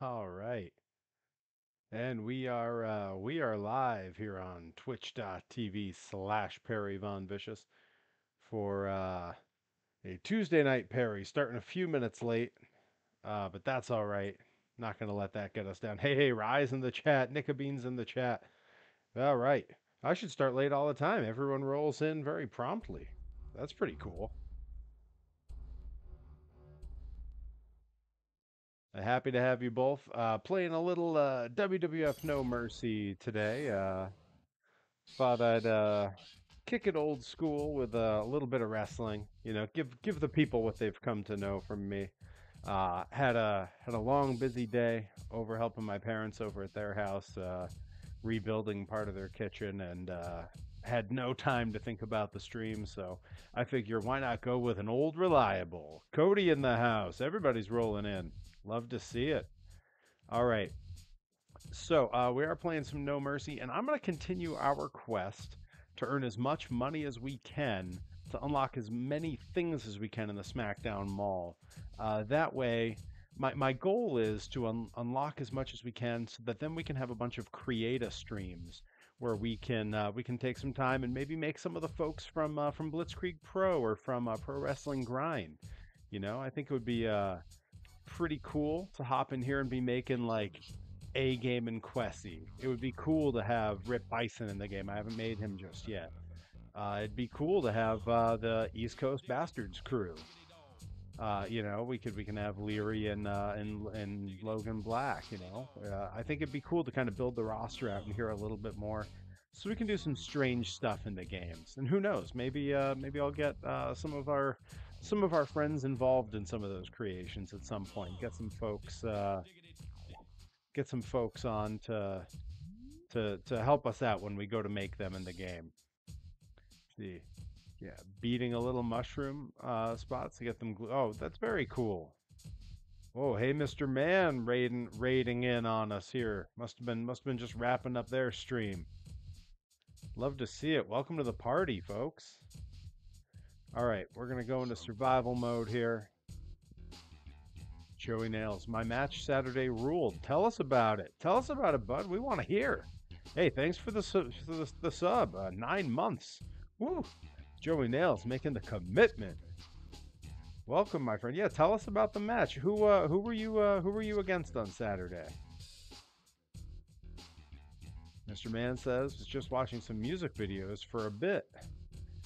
All right. And we are live here on twitch.tv/Perry Von Vicious for a Tuesday night Perry, starting a few minutes late. But that's all right. Not gonna let that get us down. Hey, Rise in the chat, Nickabeans in the chat. All right. I should start late all the time. Everyone rolls in very promptly. That's pretty cool. Happy to have you both. Playing a little WWF No Mercy today. Thought I'd kick it old school with a little bit of wrestling. You know, give the people what they've come to know from me. Had a long, busy day over helping my parents over at their house, rebuilding part of their kitchen, and had no time to think about the stream. So I figure, why not go with an old reliable? Cody in the house. Everybody's rolling in. Love to see it. All right. So we are playing some No Mercy, and I'm going to continue our quest to earn as much money as we can to unlock as many things as we can in the SmackDown Mall. That way, my goal is to unlock as much as we can, so that then we can have a bunch of creative streams where we can take some time and maybe make some of the folks from Blitzkrieg Pro or from Pro Wrestling Grind. You know, I think it would be pretty cool to hop in here and be making like a game in Quessy. It would be cool to have Rip Bison in the game. I haven't made him just yet. It'd be cool to have the East Coast Bastards crew. You know, we can have Leary and Logan Black. You know, I think it'd be cool to kind of build the roster out and hear a little bit more, so we can do some strange stuff in the games. And who knows, maybe I'll get some of our friends involved in some of those creations at some point. Get some folks on to help us out when we go to make them in the game. See, yeah, beating a little mushroom spots to get them. Oh, that's very cool. Oh, hey, Mr. Man, raiding in on us here. Must have been just wrapping up their stream. Love to see it. Welcome to the party, folks. All right, we're gonna go into survival mode here. Joey Nails, my match Saturday ruled. Tell us about it. Tell us about it, bud. We want to hear. Hey, thanks for the sub. 9 months. Woo! Joey Nails making the commitment. Welcome, my friend. Yeah, tell us about the match. Who were you against on Saturday? Mr. Man says was just watching some music videos for a bit.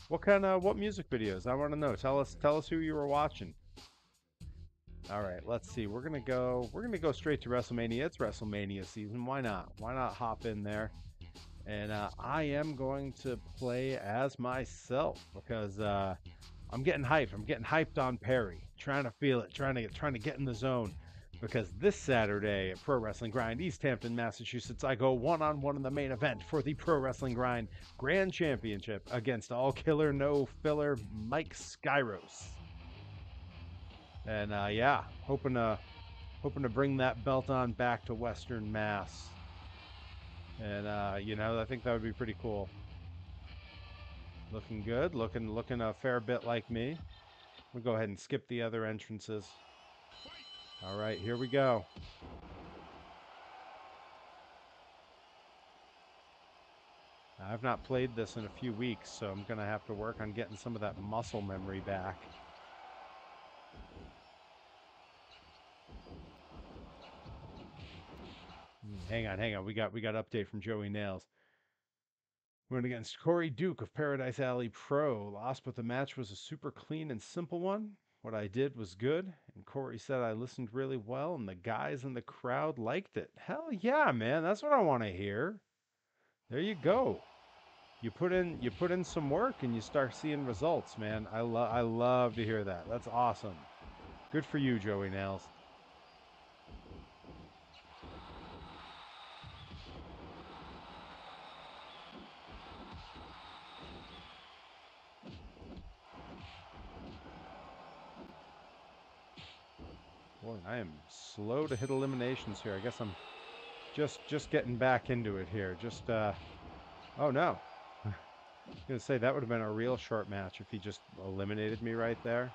What music videos? I want to know. Tell us who you were watching. All right, let's see. We're gonna go straight to WrestleMania. It's WrestleMania season. Why not? Why not hop in there? And I am going to play as myself because I'm getting hyped. I'm getting hyped on Perry. Trying to feel it. Trying to get in the zone. Because this Saturday at Pro Wrestling Grind, East Hampton, Massachusetts, I go one-on-one in the main event for the Pro Wrestling Grind Grand Championship against all killer, no filler Mike Skyros. And yeah, hoping to bring that belt on back to Western Mass. And I think that would be pretty cool. Looking good, looking a fair bit like me. We'll go ahead and skip the other entrances. All right, here we go. I've not played this in a few weeks, so I'm gonna have to work on getting some of that muscle memory back. Hang on. We got update from Joey Nails. Went against Corey Duke of Paradise Alley Pro. Lost, but the match was a super clean and simple one. What I did was good, and Corey said I listened really well, and the guys in the crowd liked it. Hell yeah, man! That's what I want to hear. There you go. You put in some work, and you start seeing results, man. I love to hear that. That's awesome. Good for you, Joey Nails. Boy, I am slow to hit eliminations here. I guess I'm just getting back into it here. Oh no. I was gonna say that would have been a real short match if he just eliminated me right there.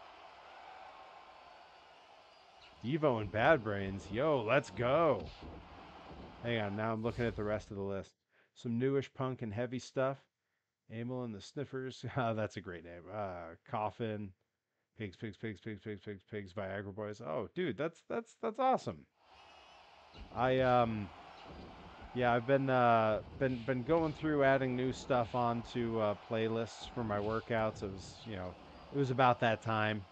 Evo and Bad Brains. Yo, let's go. Hang on, now I'm looking at the rest of the list. Some newish punk and heavy stuff. Amel and the Sniffers. That's a great name. Coffin. Pigs, pigs, pigs, pigs, pigs, pigs, pigs. Viagra Boys. Oh, dude, that's awesome. Yeah, I've been going through adding new stuff onto playlists for my workouts. It was about that time,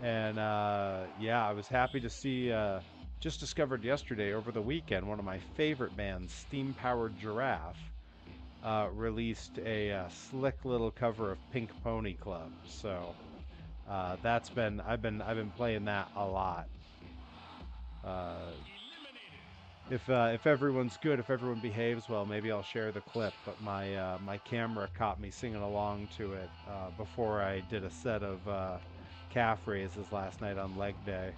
and yeah, I was happy to see. Just discovered yesterday over the weekend, one of my favorite bands, Steam Powered Giraffe, released a slick little cover of Pink Pony Club. So I've been playing that a lot. Uh, if everyone's good, if everyone behaves well, maybe I'll share the clip. But my camera caught me singing along to it before I did a set of calf raises last night on leg day,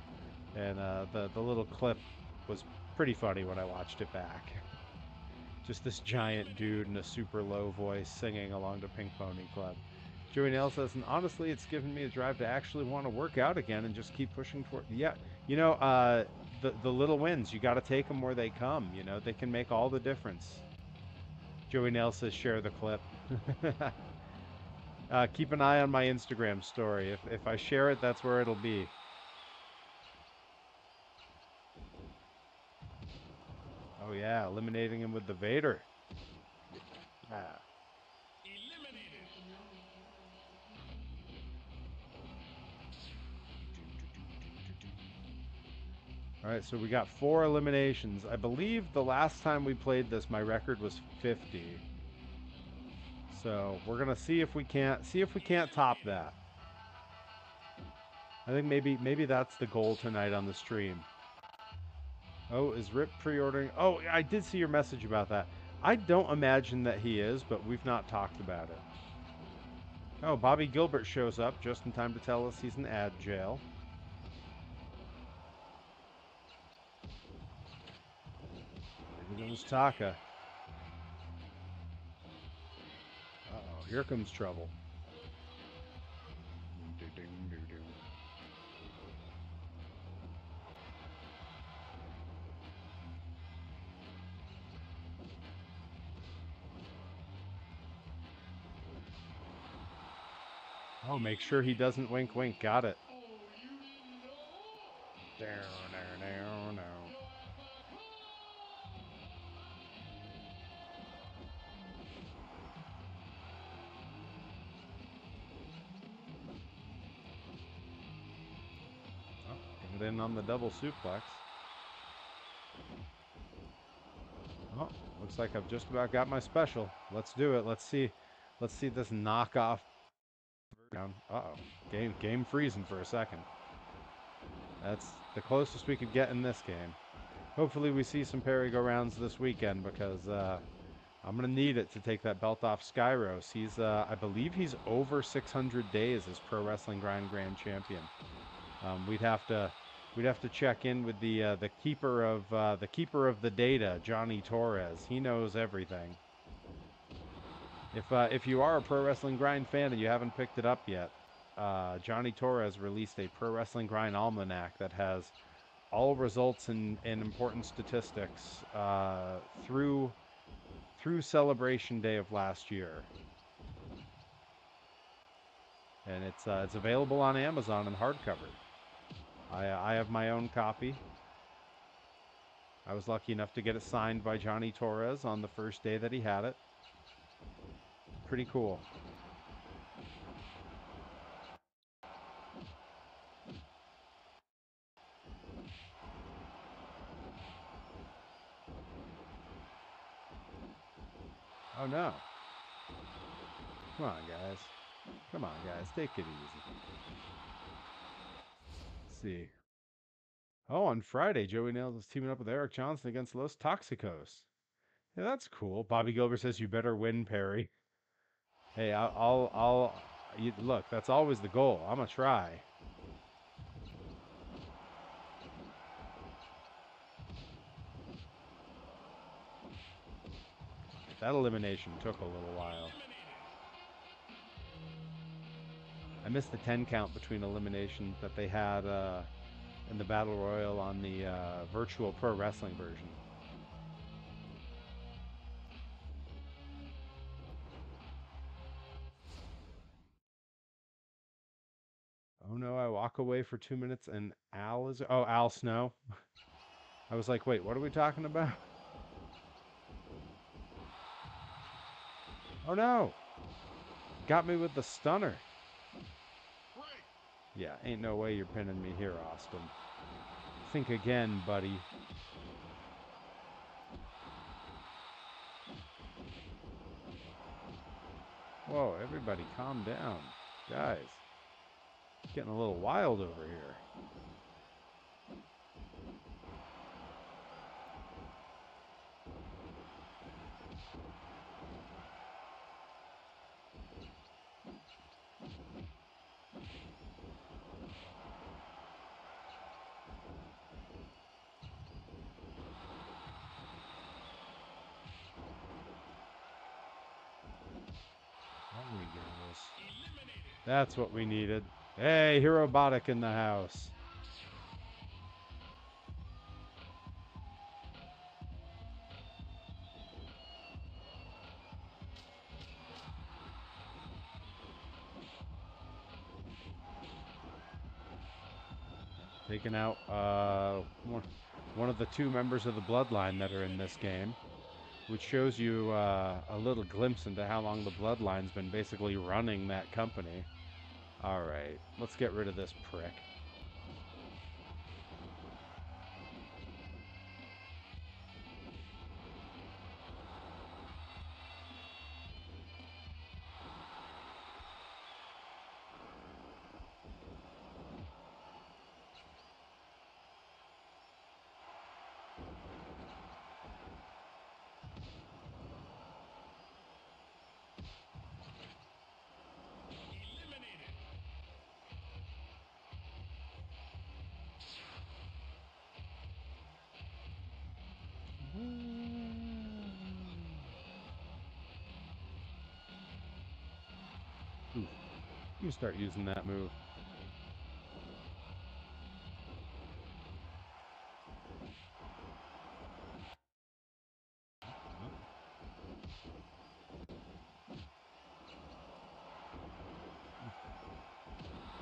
and the little clip was pretty funny when I watched it back. Just this giant dude in a super low voice singing along to Pink Pony Club. Joey Nail says, and honestly, it's given me a drive to actually want to work out again and just keep pushing toward. Yeah, the little wins, you got to take them where they come. They can make all the difference. Joey Nail says, share the clip. Keep an eye on my Instagram story. If I share it, that's where it'll be. Oh yeah, eliminating him with the Vader. Ah. All right, so we got 4 eliminations. I believe the last time we played this, my record was 50. So we're gonna see if we can't top that. I think maybe that's the goal tonight on the stream. Oh, is Rip pre-ordering? Oh, I did see your message about that. I don't imagine that he is, but we've not talked about it. Oh, Bobby Gilbert shows up just in time to tell us he's in ad jail. There goes Taka. Uh-oh, here comes trouble. Oh, make sure he doesn't wink wink. Got it. Oh, get in on the double suplex. Oh, looks like I've just about got my special. Let's do it. Let's see this knockoff down. Uh-oh. Game freezing for a second. That's the closest we could get in this game. Hopefully we see some Perry-go-rounds this weekend because I'm going to need it to take that belt off Skyros. I believe he's over 600 days as Pro Wrestling Grind Grand Champion. We'd have to check in with the keeper of the data, Johnny Torres. He knows everything. If you are a Pro Wrestling Grind fan and you haven't picked it up yet, Johnny Torres released a Pro Wrestling Grind almanac that has all results and important statistics through Celebration Day of last year, and it's available on Amazon in hardcover. I have my own copy. I was lucky enough to get it signed by Johnny Torres on the first day that he had it. Pretty cool. Oh no. Come on, guys. Come on, guys. Take it easy. Let's see. Oh, on Friday, Joey Nails is teaming up with Eric Johnson against Los Toxicos. Yeah, that's cool. Bobby Gilbert says you better win, Perry. Hey, look. That's always the goal. I'm gonna try. That elimination took a little while. I missed the 10 count between eliminations that they had in the Battle Royal on the virtual pro wrestling version. Oh no, I walk away for 2 minutes and Al is. Oh, Al Snow. I was like, wait, what are we talking about? Oh no! Got me with the stunner. Yeah, ain't no way you're pinning me here, Austin. Think again, buddy. Whoa, everybody calm down. Guys, getting a little wild over here. There we go. That's what we needed. Hey, Herobotic in the house. Taking out one of the two members of the bloodline that are in this game, which shows you a little glimpse into how long the bloodline's been basically running that company. All right, let's get rid of this prick. Ooh, you start using that move.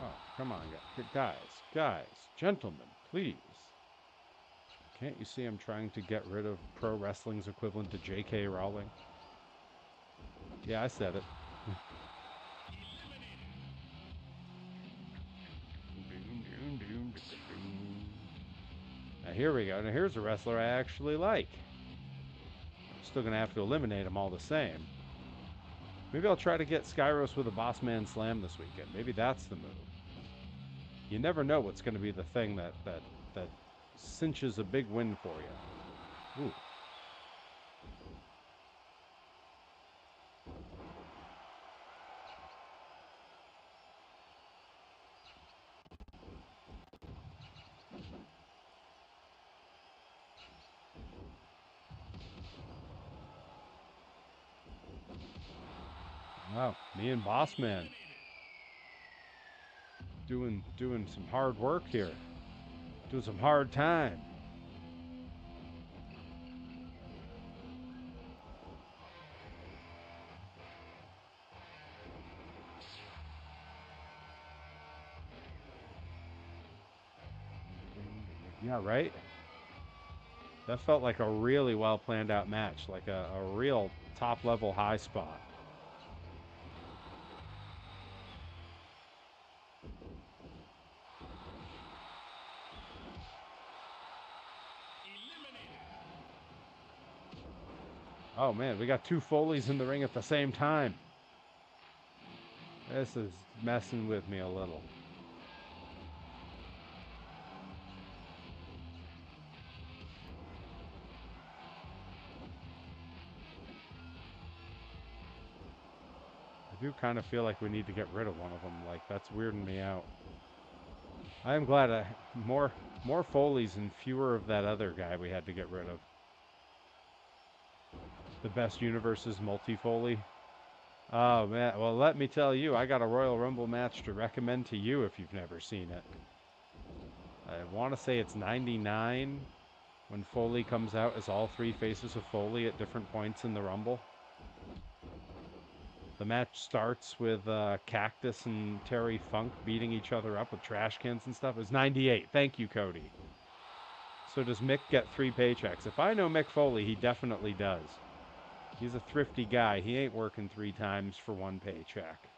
Oh, come on, guys, gentlemen, please. Can't you see I'm trying to get rid of pro wrestling's equivalent to J.K. Rowling? Yeah, I said it. Now here we go. Now here's a wrestler I actually like. Still gonna have to eliminate him all the same. Maybe I'll try to get Skyros with a Boss Man Slam this weekend. Maybe that's the move. You never know what's going to be the thing that cinches a big win for you. Ooh. Wow, me and Boss Man doing some hard work here. Doing some hard time. Yeah, right? That felt like a really well planned out match, like a real top level high spot. Oh man, we got two Foleys in the ring at the same time. This is messing with me a little. I do kind of feel like we need to get rid of one of them. Like, that's weirding me out. I am glad more Foleys and fewer of that other guy we had to get rid of. The best universe's multi-Foley. Oh man, well let me tell you, I got a Royal Rumble match to recommend to you if you've never seen it. I want to say it's 99 when Foley comes out as all three faces of Foley at different points in the Rumble. The match starts with Cactus and Terry Funk beating each other up with trash cans and stuff. It was 98. Thank you, Cody. So does Mick get 3 paychecks? If I know Mick Foley, he definitely does. He's a thrifty guy. He ain't working 3 times for 1 paycheck.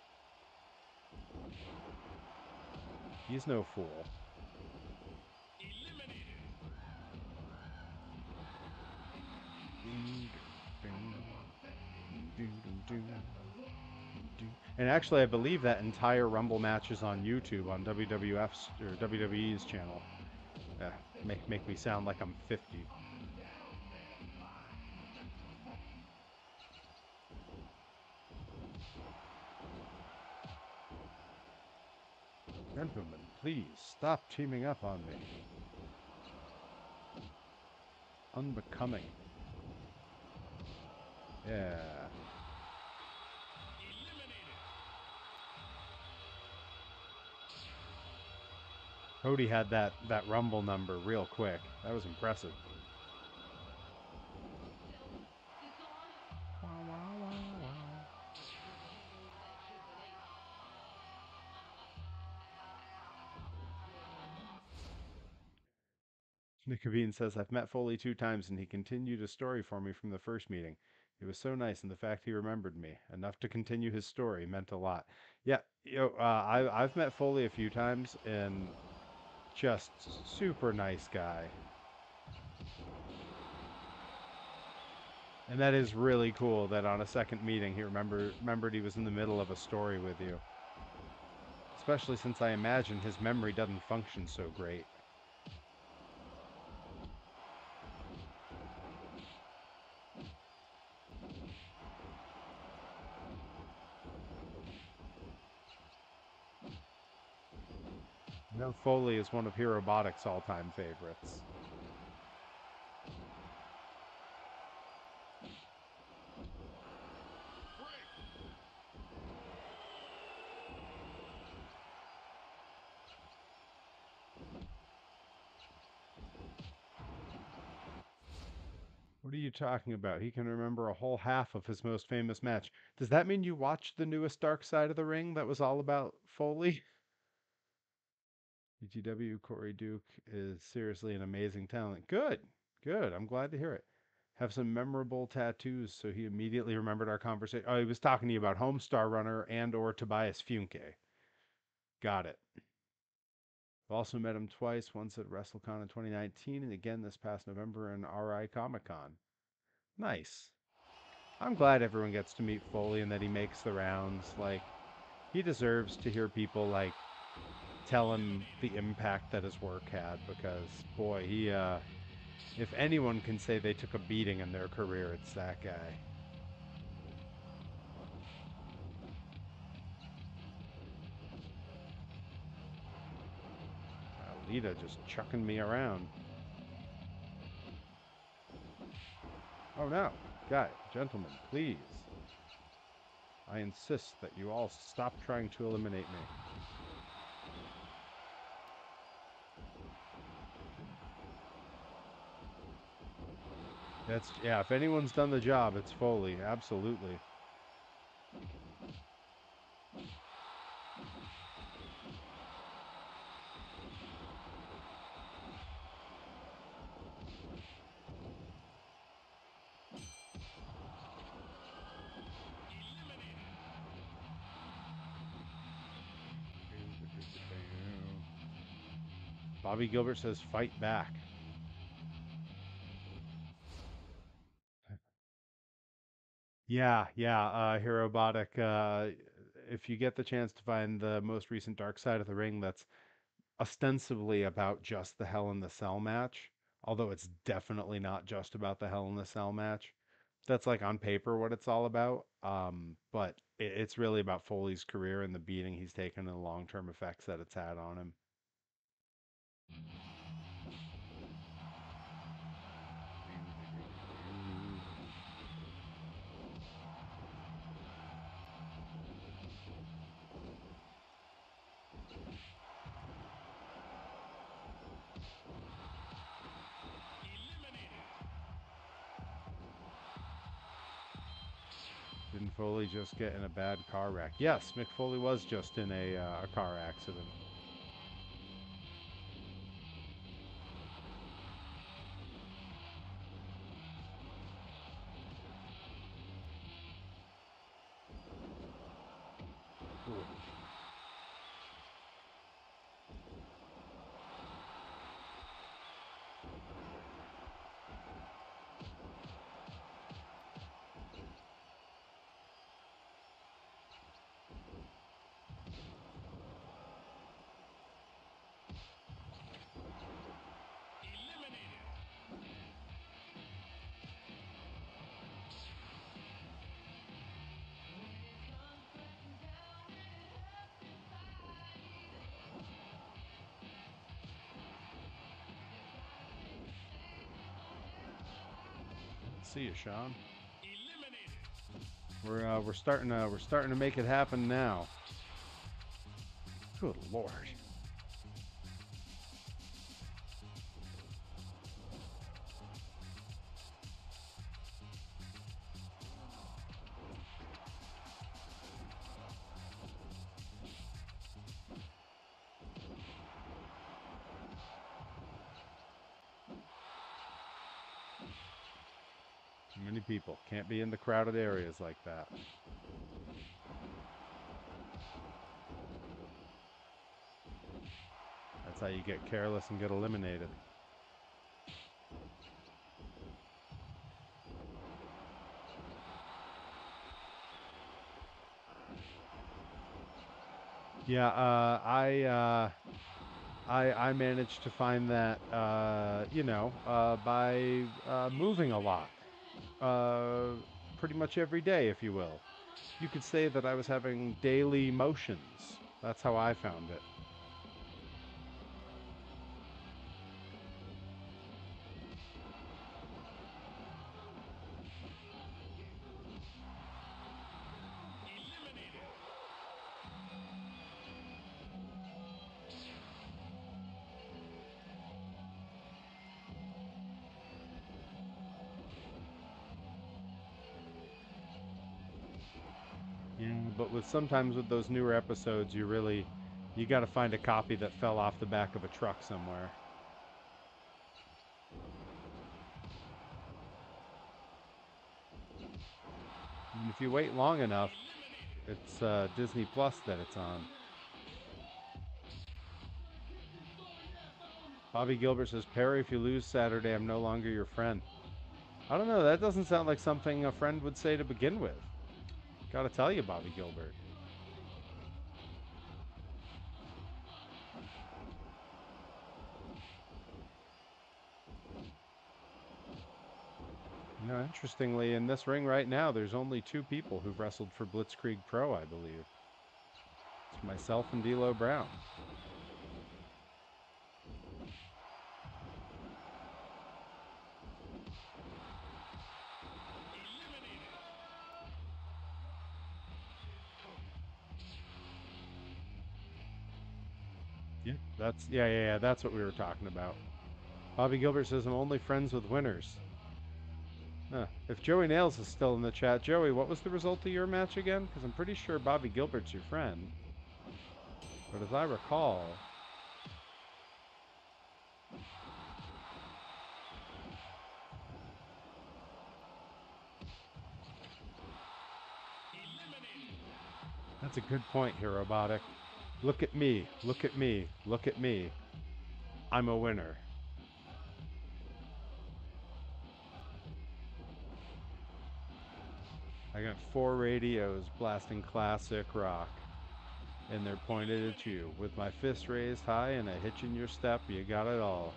He's no fool. And actually, I believe that entire Rumble match is on YouTube on WWF's or WWE's channel. Make me sound like I'm 50. Gentlemen, please stop teaming up on me. Unbecoming. Yeah. Cody had that Rumble number real quick. That was impressive. Nicovine says, I've met Foley 2 times and he continued a story for me from the first meeting. It was so nice, and the fact he remembered me enough to continue his story meant a lot. Yeah, I've met Foley a few times and just super nice guy. And that is really cool that on a second meeting he remembered he was in the middle of a story with you. Especially since I imagine his memory doesn't function so great. You know, Foley is one of Herobotic's all-time favorites. What are you talking about? He can remember a whole half of his most famous match. Does that mean you watched the newest Dark Side of the Ring that was all about Foley? BGW Corey Duke is seriously an amazing talent. Good, good. I'm glad to hear it. Have some memorable tattoos, so he immediately remembered our conversation. Oh, he was talking to you about Homestar Runner and or Tobias Funke. Got it. I've also met him twice, once at WrestleCon in 2019 and again this past November in RI Comic Con. Nice. I'm glad everyone gets to meet Foley and that he makes the rounds. Like, he deserves to hear people, like, tell him the impact that his work had because, boy, if anyone can say they took a beating in their career, it's that guy. Lita just chucking me around. Oh no, guy, gentlemen, please. I insist that you all stop trying to eliminate me. Yeah, if anyone's done the job, it's Foley, absolutely. Bobby Gilbert says, fight back. Yeah, Herobotic. If you get the chance to find the most recent Dark Side of the Ring, that's ostensibly about just the Hell in the Cell match, although it's definitely not just about the Hell in the Cell match. That's like on paper what it's all about. But it's really about Foley's career and the beating he's taken and the long-term effects that it's had on him. Didn't Foley just get in a bad car wreck? Yes, Mick Foley was just in a car accident. Ooh. See you, Sean. We're starting to make it happen now. Good Lord. Too many people. Can't be in the crowded areas like that. That's how you get careless and get eliminated. Yeah, I managed to find that by moving a lot, pretty much every day, if you will. You could say that I was having daily motions. That's how I found it. Yeah, but sometimes with those newer episodes, you got to find a copy that fell off the back of a truck somewhere. And if you wait long enough, it's Disney Plus that it's on. Bobby Gilbert says, Perry, if you lose Saturday, I'm no longer your friend. I don't know. That doesn't sound like something a friend would say to begin with. Gotta tell you, Bobby Gilbert. You know, interestingly, in this ring right now, there's only 2 people who've wrestled for Blitzkrieg Pro, I believe. It's myself and D'Lo Brown. Yeah, that's what we were talking about. Bobby Gilbert says I'm only friends with winners. If Joey Nails is still in the chat, Joey, what was the result of your match again? Because I'm pretty sure Bobby Gilbert's your friend. But as I recall, that's a good point here, Robotic. Look at me, look at me, look at me. I'm a winner. I got 4 radios blasting classic rock, and they're pointed at you. With my fist raised high and a hitch in your step, you got it all.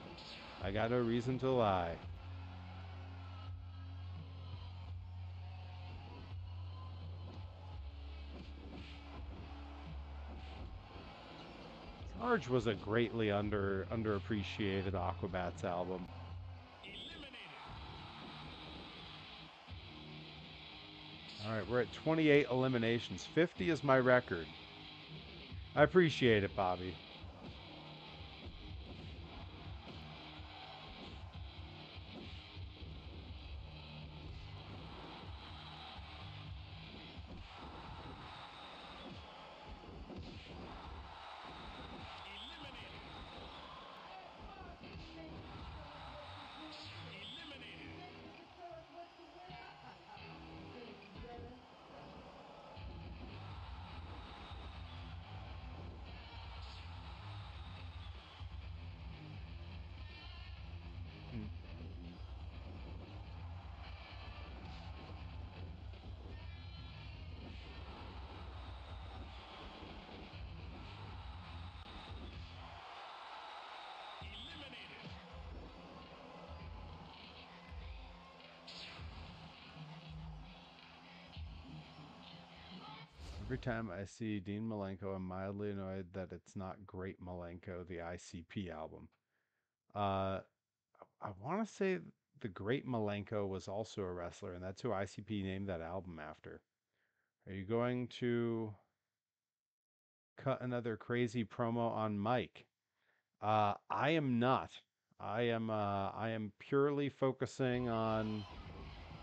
I got no reason to lie. Charge was a greatly underappreciated Aquabats album. All right, we're at 28 eliminations. 50 is my record. I appreciate it, Bobby. Every time I see Dean Malenko, I'm mildly annoyed that it's not Great Malenko, the ICP album. Uh, I want to say the Great Malenko was also a wrestler, and that's who ICP named that album after. Are you going to cut another crazy promo on Mike? I am not. I am purely focusing on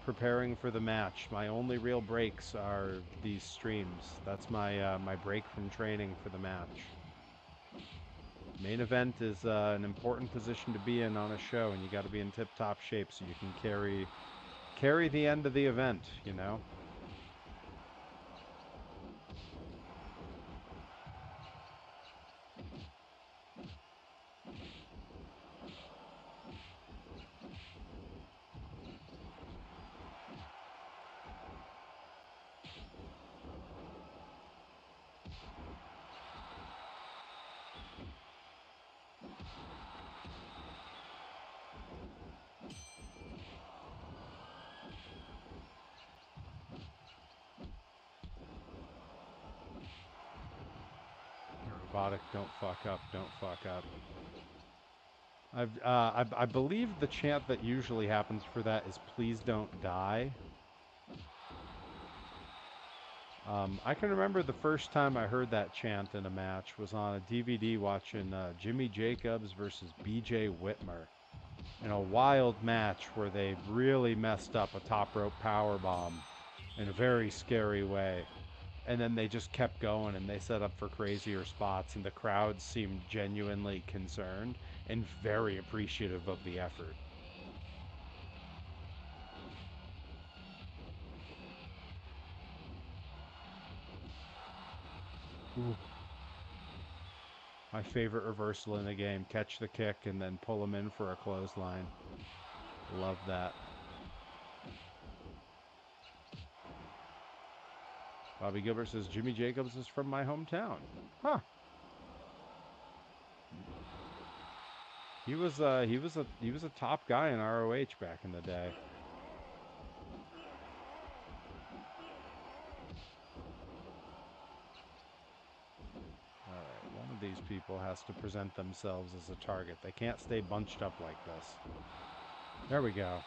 preparing for the match. My only real breaks are these streams. That's my break from training for the match. Main event is an important position to be in on a show, and you got to be in tip-top shape so you can carry the end of the event, you know? Robotic, don't fuck up, don't fuck up. I believe the chant that usually happens for that is "Please don't die." I can remember the first time I heard that chant in a match was on a DVD watching Jimmy Jacobs versus BJ Whitmer in a wild match where they really messed up a top rope power bomb in a very scary way. And then they just kept going and they set up for crazier spots, and the crowd seemed genuinely concerned and very appreciative of the effort. Ooh. My favorite reversal in the game, catch the kick and then pull him in for a clothesline. Love that. Bobby Gilbert says Jimmy Jacobs is from my hometown. Huh. He was a top guy in ROH back in the day. Alright, one of these people has to present themselves as a target. They can't stay bunched up like this. There we go.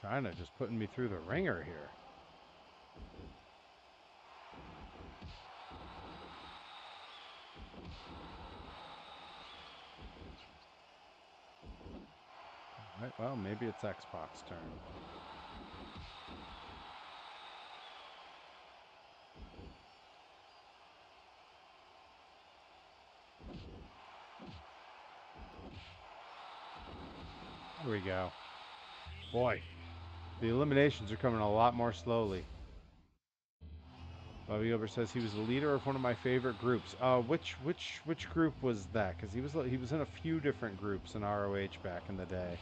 China just putting me through the ringer here. Right, well, maybe it's X-Pac's turn. Here we go. Boy, the eliminations are coming a lot more slowly. Bobby Gilbert says he was the leader of one of my favorite groups. Which group was that? Because he was in a few different groups in ROH back in the day.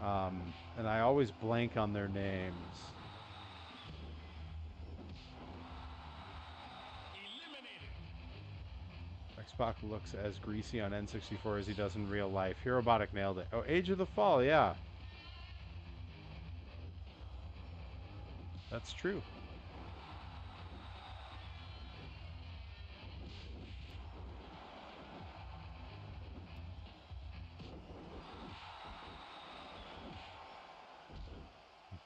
And I always blank on their names. X-Pac looks as greasy on N64 as he does in real life. Robotic nailed it. Oh, Age of the Fall, yeah. That's true.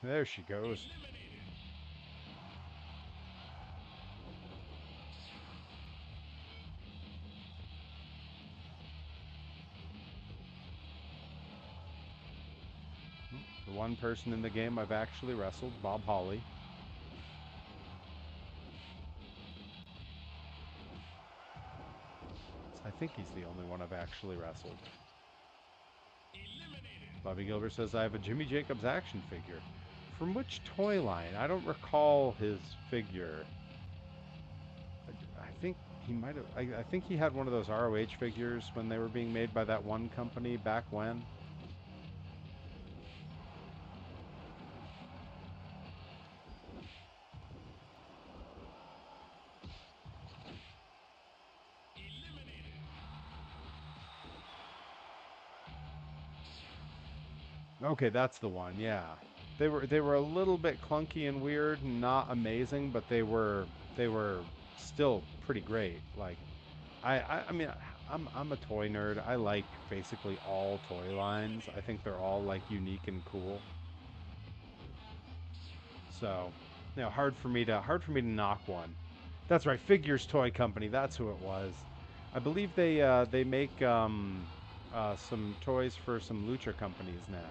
There she goes. The one person in the game I've actually wrestled, Bob Holly. I think he's the only one I've actually wrestled. Bobby Gilbert says, I have a Jimmy Jacobs action figure. From which toy line? I don't recall his figure. I think he might have. I think he had one of those ROH figures when they were being made by that one company back when. Okay, that's the one. Yeah, they were a little bit clunky and weird, not amazing, but they were still pretty great. Like I mean, I'm a toy nerd. I like basically all toy lines. I think they're all like unique and cool. So, hard for me to knock one. That's right, Figures Toy Company. That's who it was. I believe they make some toys for some lucha companies now.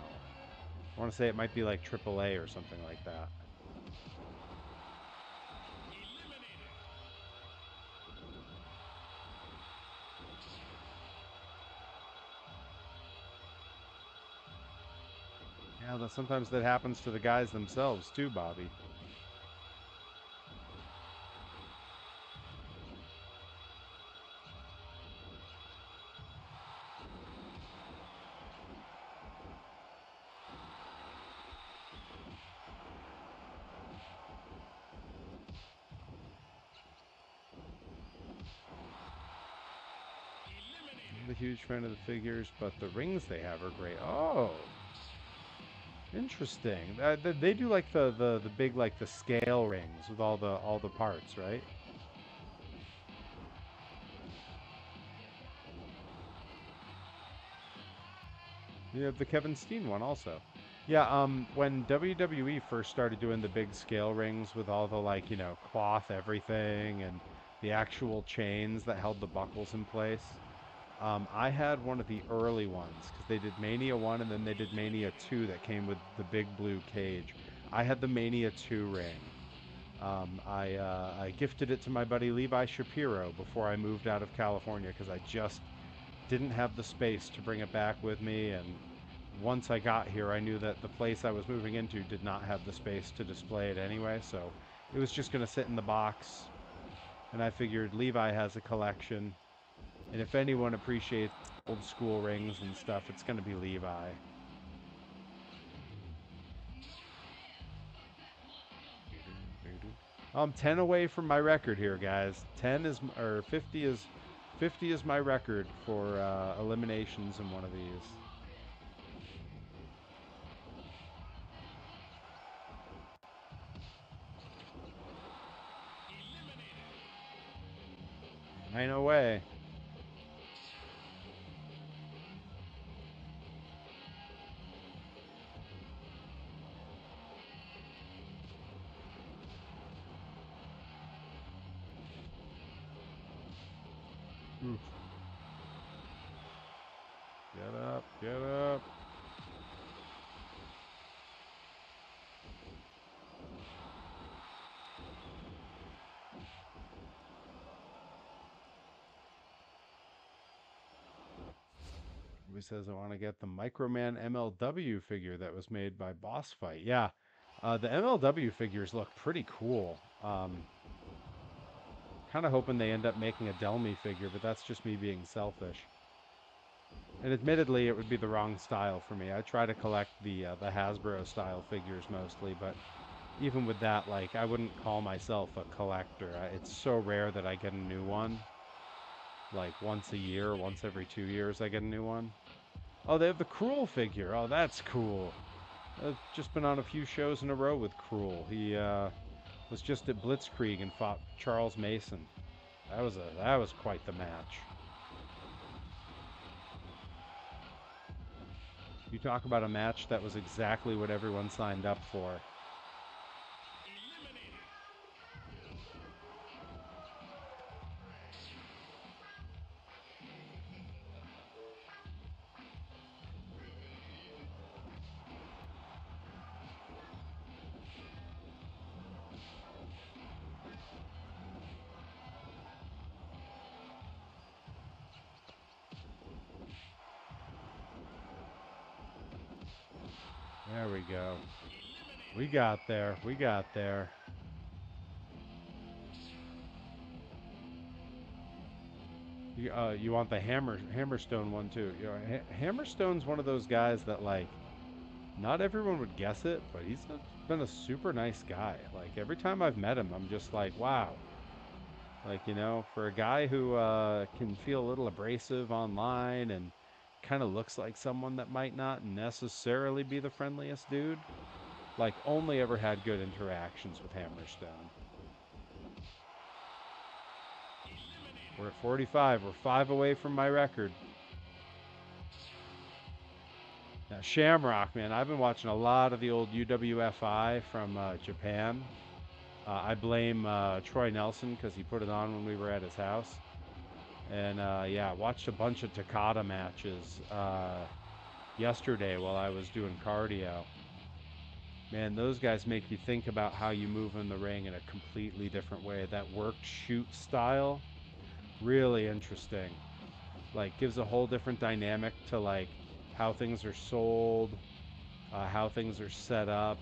I want to say it might be like AAA or something like that. Yeah, sometimes that happens to the guys themselves too, Bobby. I'm a huge fan of the figures, but the rings they have are great. Oh, interesting. They do like the big like the scale rings with all the parts, right? You have the Kevin Steen one also. Yeah, when WWE first started doing the big scale rings with all the like, cloth everything and the actual chains that held the buckles in place, I had one of the early ones because they did Mania 1 and then they did Mania 2 that came with the big blue cage. I had the Mania 2 ring. I gifted it to my buddy Levi Shapiro before I moved out of California because I just didn't have the space to bring it back with me. And once I got here, I knew that the place I was moving into did not have the space to display it anyway. So it was just going to sit in the box. And I figured Levi has a collection. And if anyone appreciates old school rings and stuff, it's going to be Levi. 10 away from my record here, guys. 10 is, or 50 is my record for eliminations in one of these. Ain't no way. Oof. Get up, get up. He says I want to get the Microman MLW figure that was made by Boss Fight. Yeah, the MLW figures look pretty cool. Kind of hoping they end up making a Delmy figure, but that's just me being selfish. And admittedly, it would be the wrong style for me. I try to collect the Hasbro style figures mostly, but even with that, like I wouldn't call myself a collector. It's so rare that I get a new one. Like once a year, once every 2 years, I get a new one. Oh, they have the Cruel figure. Oh, that's cool. I've just been on a few shows in a row with Cruel. He was just at Blitzkrieg and fought Charles Mason. That was quite the match. You talk about a match that was exactly what everyone signed up for. There we go. We got there. We got there. You want the Hammerstone one too. You know, Hammerstone's one of those guys that like not everyone would guess it, but been a super nice guy. Like every time I've met him, I'm just like, wow. Like, you know, for a guy who can feel a little abrasive online and kind of looks like someone that might not necessarily be the friendliest dude, like only ever had good interactions with Hammerstone. We're at 45. We're 5 away from my record. Now, Shamrock, man, I've been watching a lot of the old UWFI from Japan. I blame Troy Nelson because he put it on when we were at his house. And yeah, watched a bunch of Takata matches yesterday while I was doing cardio. Man, those guys make you think about how you move in the ring in a completely different way. That work shoot style, really interesting. Like gives a whole different dynamic to like how things are sold, how things are set up.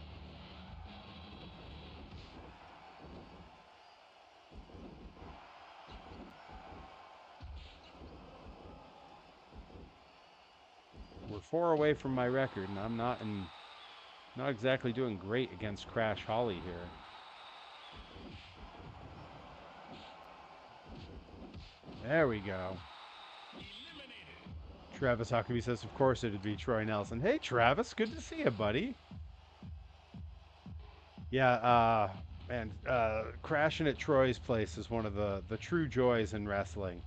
We're 4 away from my record, and I'm not exactly doing great against Crash Holly here. There we go. Travis Huckabee says, of course it'd be Troy Nelson. Hey, Travis, good to see you, buddy. Yeah, man, crashing at Troy's place is one of the true joys in wrestling.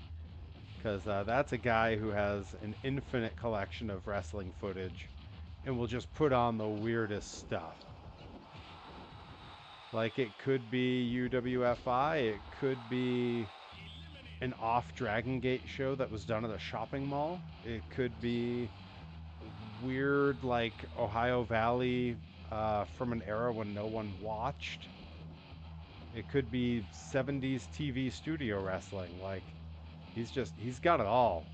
Because that's a guy who has an infinite collection of wrestling footage and will just put on the weirdest stuff. Like it could be UWFI, it could be an off Dragon Gate show that was done at a shopping mall. It could be weird, like Ohio Valley from an era when no one watched. It could be 70s TV studio wrestling. Like, he's got it all.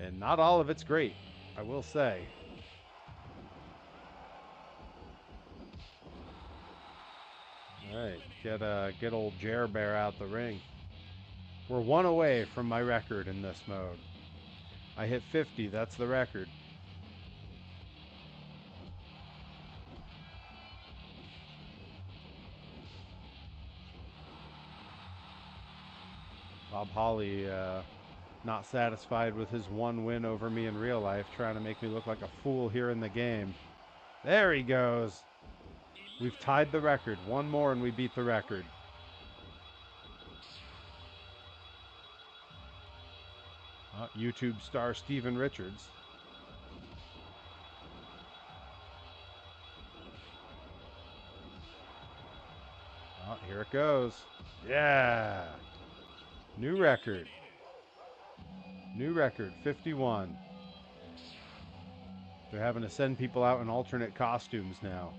And not all of it's great, I will say. All right, get old Jer Bear out the ring. We're 1 away from my record in this mode. I hit 50, that's the record. Bob Holly, not satisfied with his 1 win over me in real life, trying to make me look like a fool here in the game. There he goes. We've tied the record. 1 more and we beat the record. YouTube star Steven Richards. Here it goes. Yeah. New record. New record, 51. They're having to send people out in alternate costumes now.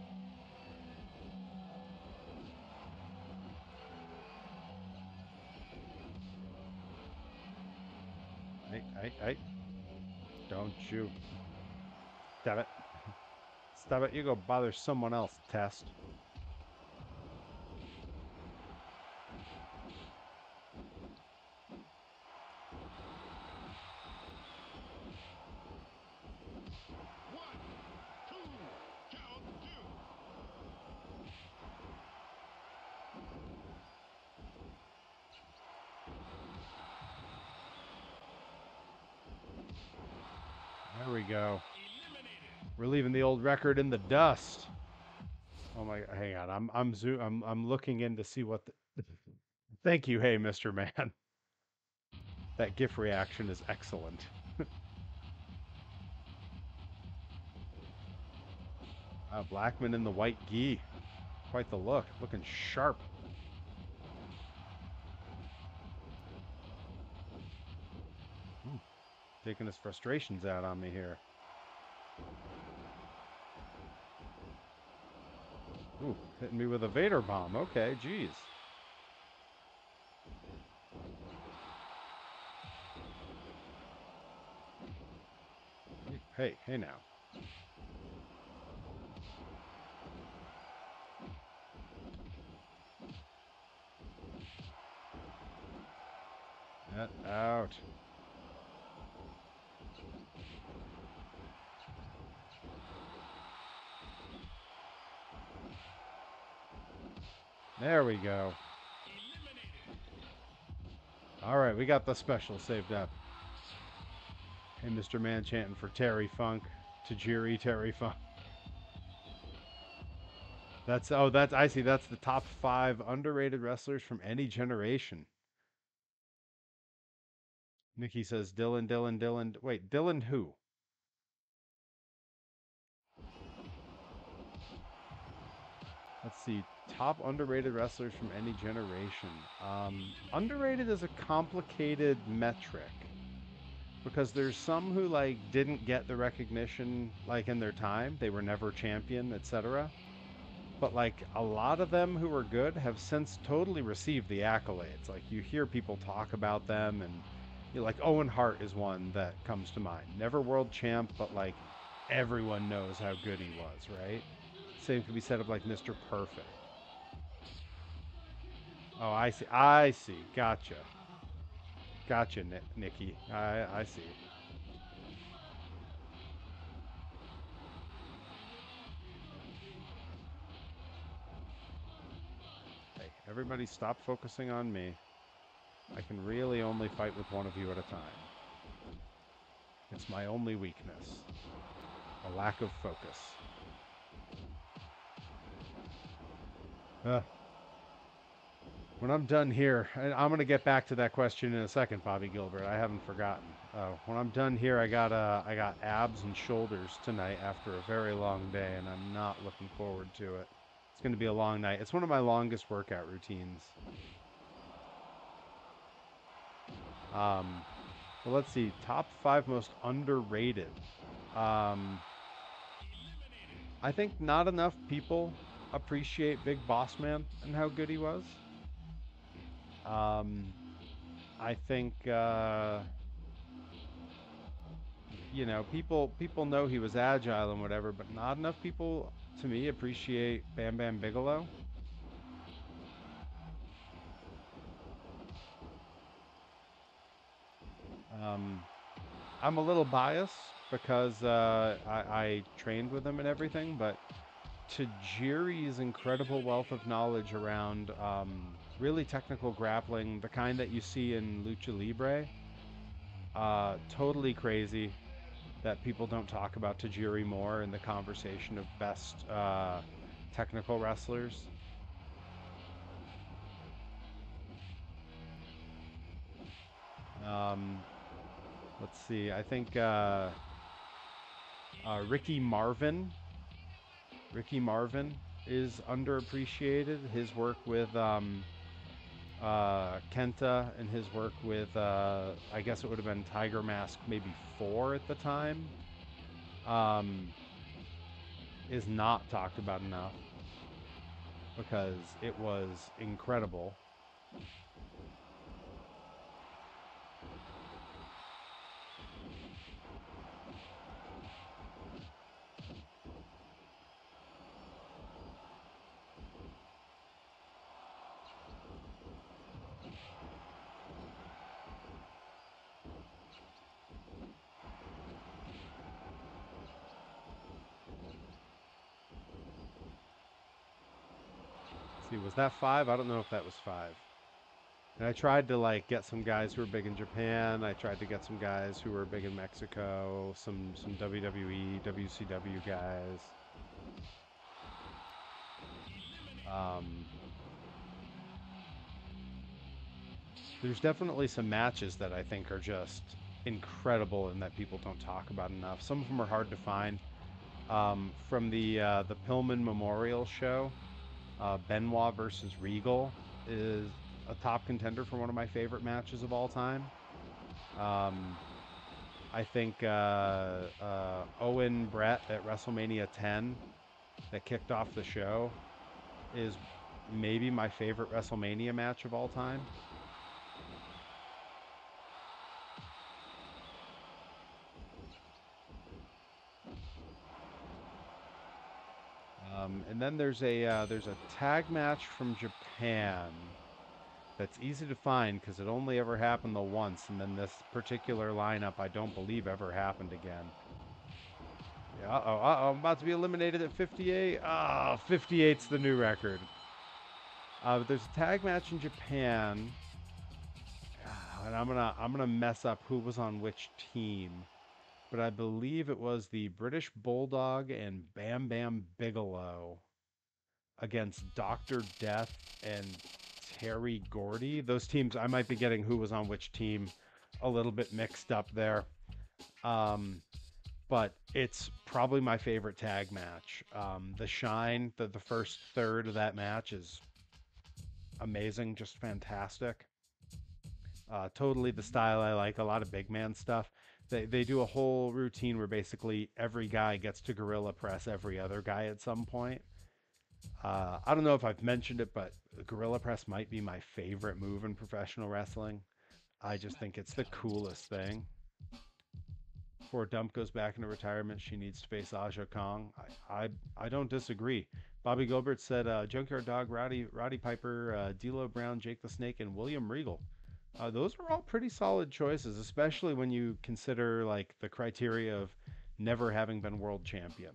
Hey. Don't you. Stop it. Stop it. You go bother someone else, Test. There we go. We're leaving the old record in the dust. Oh my! Hang on. I'm looking in to see what the. Thank you, hey, Mr. Man. That GIF reaction is excellent. Blackman in the white gi. Quite the look. Looking sharp. Taking his frustrations out on me here. Ooh, hitting me with a Vader bomb. Okay, geez. Hey now. Get out. There we go. All right, we got the special saved up. Hey, Mr. Man chanting for Terry Funk. Tajiri Terry Funk. That's I see. That's the top 5 underrated wrestlers from any generation. Nikki says Dylan, Dylan, Dylan. Wait, Dylan who? Let's see. Top underrated wrestlers from any generation. Underrated is a complicated metric because there's some who like didn't get the recognition like in their time. They were never champion, etc. But like a lot of them who are good have since totally received the accolades. Like you hear people talk about them, and like Owen Hart is one that comes to mind. Never world champ, but like everyone knows how good he was, right? Same could be said of like Mr. Perfect. Oh, I see. I see. Gotcha. Gotcha, Nikki. I see. Hey, everybody stop focusing on me. I can really only fight with one of you at a time. It's my only weakness. A lack of focus. Uh, when I'm done here, I'm going to get back to that question in a second, Bobby Gilbert. I haven't forgotten. When I'm done here, I got abs and shoulders tonight after a very long day, and I'm not looking forward to it. It's going to be a long night. It's one of my longest workout routines. Well, let's see. Top 5 most underrated. Um, I think not enough people appreciate Big Boss Man and how good he was. Um, I think people know he was agile and whatever, but not enough people to me appreciate Bam Bam Bigelow. Um, I'm a little biased because I trained with him and everything, but Tajiri's incredible wealth of knowledge around really technical grappling, the kind that you see in Lucha Libre, totally crazy that people don't talk about Tajiri more in the conversation of best technical wrestlers. Um, let's see. I think Ricky Marvin. Ricky Marvin is underappreciated. His work with Kenta and his work with, I guess it would have been Tiger Mask maybe 4 at the time, um, is not talked about enough because it was incredible. See, was that 5? I don't know if that was 5. And I tried to like get some guys who were big in Japan. I tried to get some guys who were big in Mexico, some WWE, WCW guys. Um, there's definitely some matches that I think are just incredible and that people don't talk about enough. Some of them are hard to find. From the Pillman Memorial Show, Benoit versus Regal is a top contender for one of my favorite matches of all time. Um, I think Owen Brett at WrestleMania 10 that kicked off the show is maybe my favorite WrestleMania match of all time. And then there's a tag match from Japan. that's easy to find because it only ever happened the once, and then this particular lineup I don't believe ever happened again. Yeah, I'm about to be eliminated at 58. Ah, 58's the new record. But there's a tag match in Japan, and I'm gonna mess up who was on which team, but I believe it was the British Bulldog and Bam Bam Bigelow against Doctor Death and Terry Gordy. Those teams, I might be getting who was on which team a little bit mixed up there. Um, but it's probably my favorite tag match. The Shine, the first third of that match is amazing, just fantastic. Totally the style I like. A lot of big man stuff. They do a whole routine where basically every guy gets to gorilla press every other guy at some point. I don't know if I've mentioned it, but gorilla press might be my favorite move in professional wrestling. I just think it's the coolest thing. Before Dump goes back into retirement, she needs to face Aja Kong. I don't disagree. Bobby Gilbert said Junkyard Dog, Roddy Piper, D'Lo Brown, Jake the Snake, and William Regal. Those are all pretty solid choices, especially when you consider like the criteria of never having been world champion.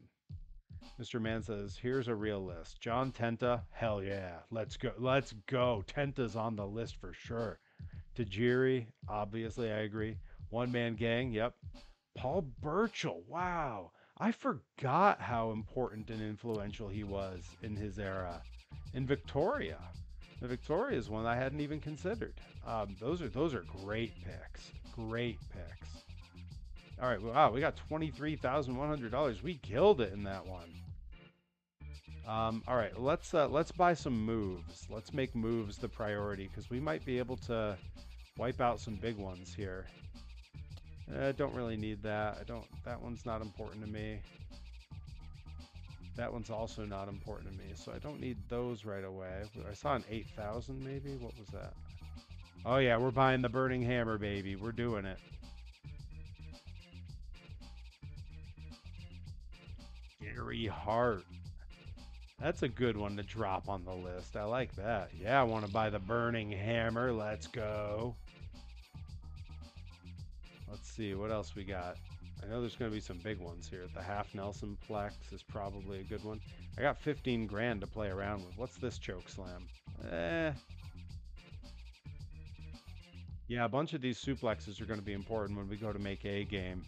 Mr. Man says, "Here's a real list. John Tenta, hell yeah, let's go, let's go. Tenta's on the list for sure. Tajiri, obviously, I agree. One Man Gang, yep. Paul Burchill, wow. I forgot how important and influential he was in his era. In Victoria. The Victoria is one I hadn't even considered. Those are great picks. Great picks. All right, wow, we got $23,100. We killed it in that one. All right, let's buy some moves. Let's make moves the priority because we might be able to wipe out some big ones here. Don't really need that. I don't. That one's not important to me. That one's also not important to me, so I don't need those right away. I saw an 8,000 maybe. What was that? Oh yeah, we're buying the Burning Hammer, baby. We're doing it. Gary Hart. That's a good one to drop on the list. I like that. Yeah, I want to buy the Burning Hammer. Let's go. Let's see what else we got. I know there's going to be some big ones here. The Half Nelson Plex is probably a good one. I got 15 grand to play around with. What's this choke slam? Eh. Yeah, a bunch of these suplexes are going to be important when we go to make a game.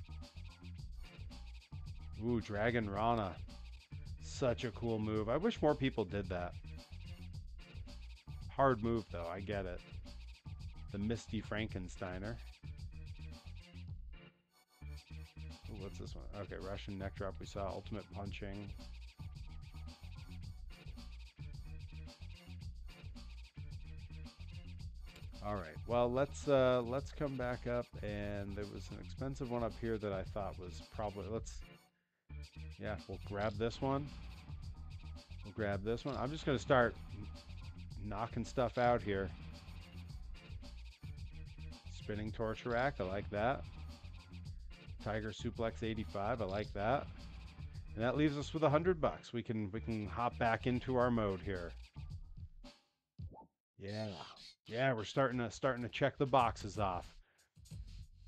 Ooh, Dragon Rana. Such a cool move. I wish more people did that. Hard move, though. I get it. The Misty Frankensteiner. Ooh, what's this one? Okay, Russian neck drop. We saw ultimate punching. All right. Well, let's come back up, and there was an expensive one up here that I thought was probably. Yeah, we'll grab this one. We'll grab this one. I'm just gonna start knocking stuff out here. Spinning torch rack. I like that. Tiger suplex 85. I like that. And that leaves us with $100. We can hop back into our mode here. Yeah. Yeah, we're starting to check the boxes off.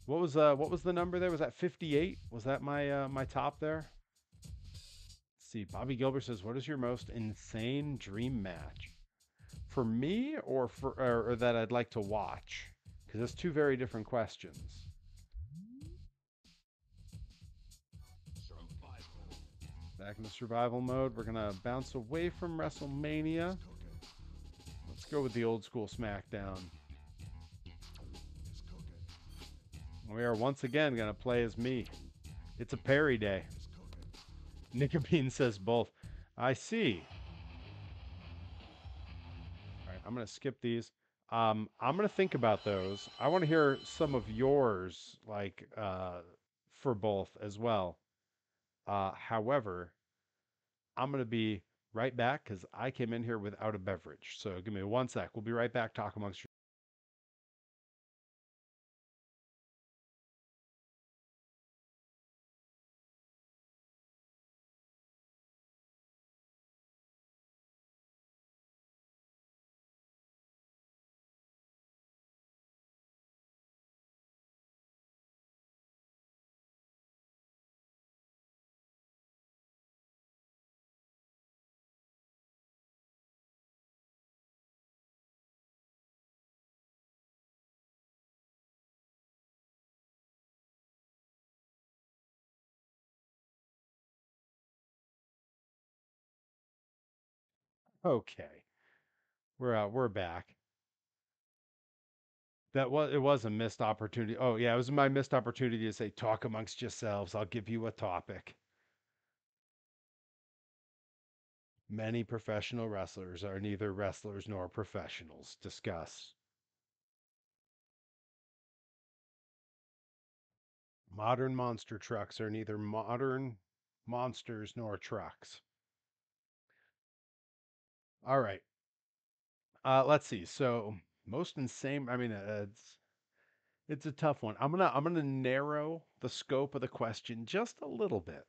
What was the number there? Was that 58? Was that my top there? Let's see. Bobby Gilbert says, "What is your most insane dream match?" For me or that I'd like to watch? Because it's two very different questions. Back into survival mode. We're gonna bounce away from WrestleMania. Let's go with the old school SmackDown. We are once again gonna play as me. It's a Perry day. Nicobene says both. I see. All right, I'm gonna skip these. I'm gonna think about those. I want to hear some of yours, like for both as well. However, I'm gonna be right back because I came in here without a beverage. So give me one sec. We'll be right back. Talk amongst Okay, we're back. It was a missed opportunity. Oh yeah, it was my missed opportunity to say talk amongst yourselves. I'll give you a topic. Many professional wrestlers are neither wrestlers nor professionals. Discuss. Modern monster trucks are neither modern monsters nor trucks. All right. Let's see. So most insane. I mean, it's a tough one. I'm gonna narrow the scope of the question just a little bit,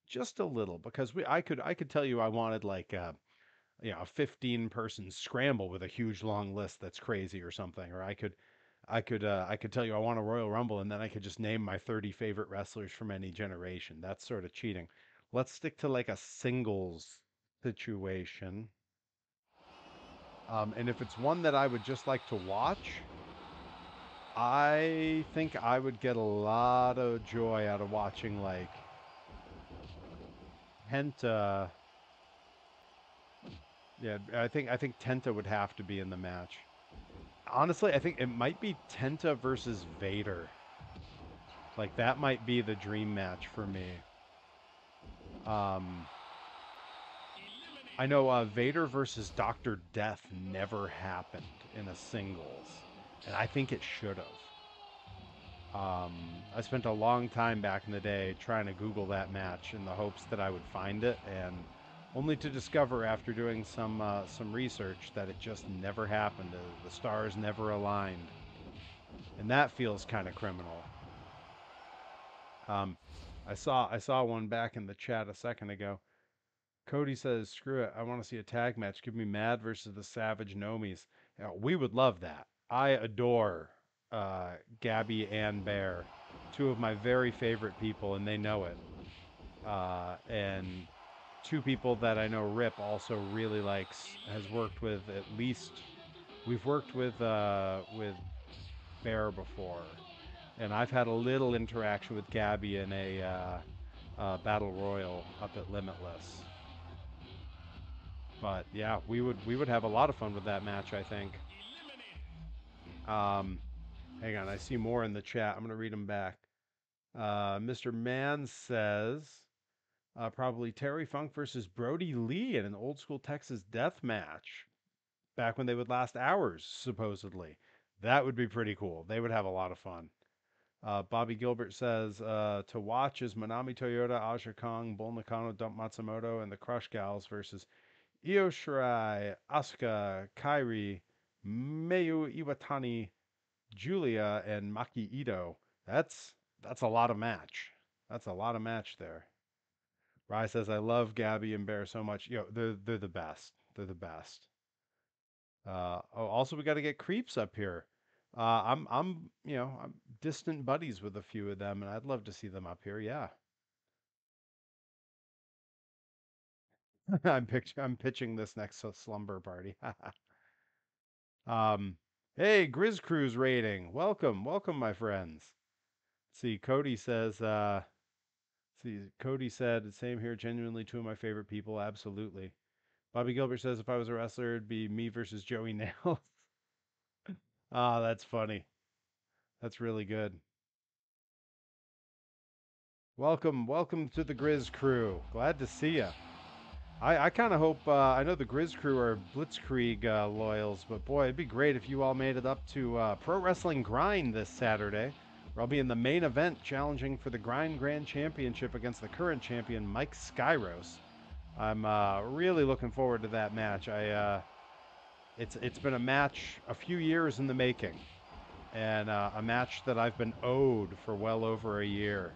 just a little, because I could tell you I wanted like a 15 person scramble with a huge long list that's crazy or something, or I could tell you I want a Royal Rumble and then I could just name my 30 favorite wrestlers from any generation. That's sort of cheating. Let's stick to like a singles situation. And if it's one that I would just like to watch, I think I would get a lot of joy out of watching like Penta. Yeah, I think Tenta would have to be in the match. Honestly, I think it might be Tenta versus Vader. Like that might be the dream match for me. Um, I know Vader versus Doctor Death never happened in a singles, and I think it should have. I spent a long time back in the day trying to Google that match in the hopes that I would find it, and only to discover after doing some research that it just never happened. The stars never aligned, and that feels kind of criminal. Um, I saw one back in the chat a second ago. Cody says, "Screw it, I want to see a tag match. Give me Mad versus the Savage Nomis." We would love that. I adore Gabby and Bear, two of my very favorite people, and they know it. And two people that I know Rip also really likes, has worked with at least. We've worked with Bear before, and I've had a little interaction with Gabby in a battle royal up at Limitless. But yeah, we would have a lot of fun with that match, I think. Um, Hang on, I see more in the chat. I'm gonna read them back. Mr. Mann says probably Terry Funk versus Brody Lee in an old school Texas death match back when they would last hours, supposedly. That would be pretty cool. They would have a lot of fun. Bobby Gilbert says to watch is Manami Toyota, Aja Kong, Bull Nakano, Dump Matsumoto, and the Crush Gals versus Io Shirai, Asuka, Kairi, Mayu Iwatani, Julia, and Maki Ito. That's a lot of match. That's a lot of match there. Rai says I love Gabby and Bear so much. They're the best. They're the best. Also we got to get Creeps up here. I'm distant buddies with a few of them, and I'd love to see them up here. Yeah, I'm pitching this next slumber party. um, hey, Grizz Cruise rating. Welcome, welcome, my friends. See, Cody says. See, Cody said, "Same here. Genuinely, two of my favorite people. Absolutely." Bobby Gilbert says, "If I was a wrestler, it'd be me versus Joey Nails." Ah, that's funny. That's really good. Welcome, welcome to the Grizz crew. Glad to see you. I kind of hope, I know the Grizz crew are Blitzkrieg loyals, but boy, it'd be great if you all made it up to Pro Wrestling Grind this Saturday, where I'll be in the main event challenging for the Grind Grand Championship against the current champion, Mike Skyros. I'm really looking forward to that match. It's been a match a few years in the making, and a match that I've been owed for well over a year.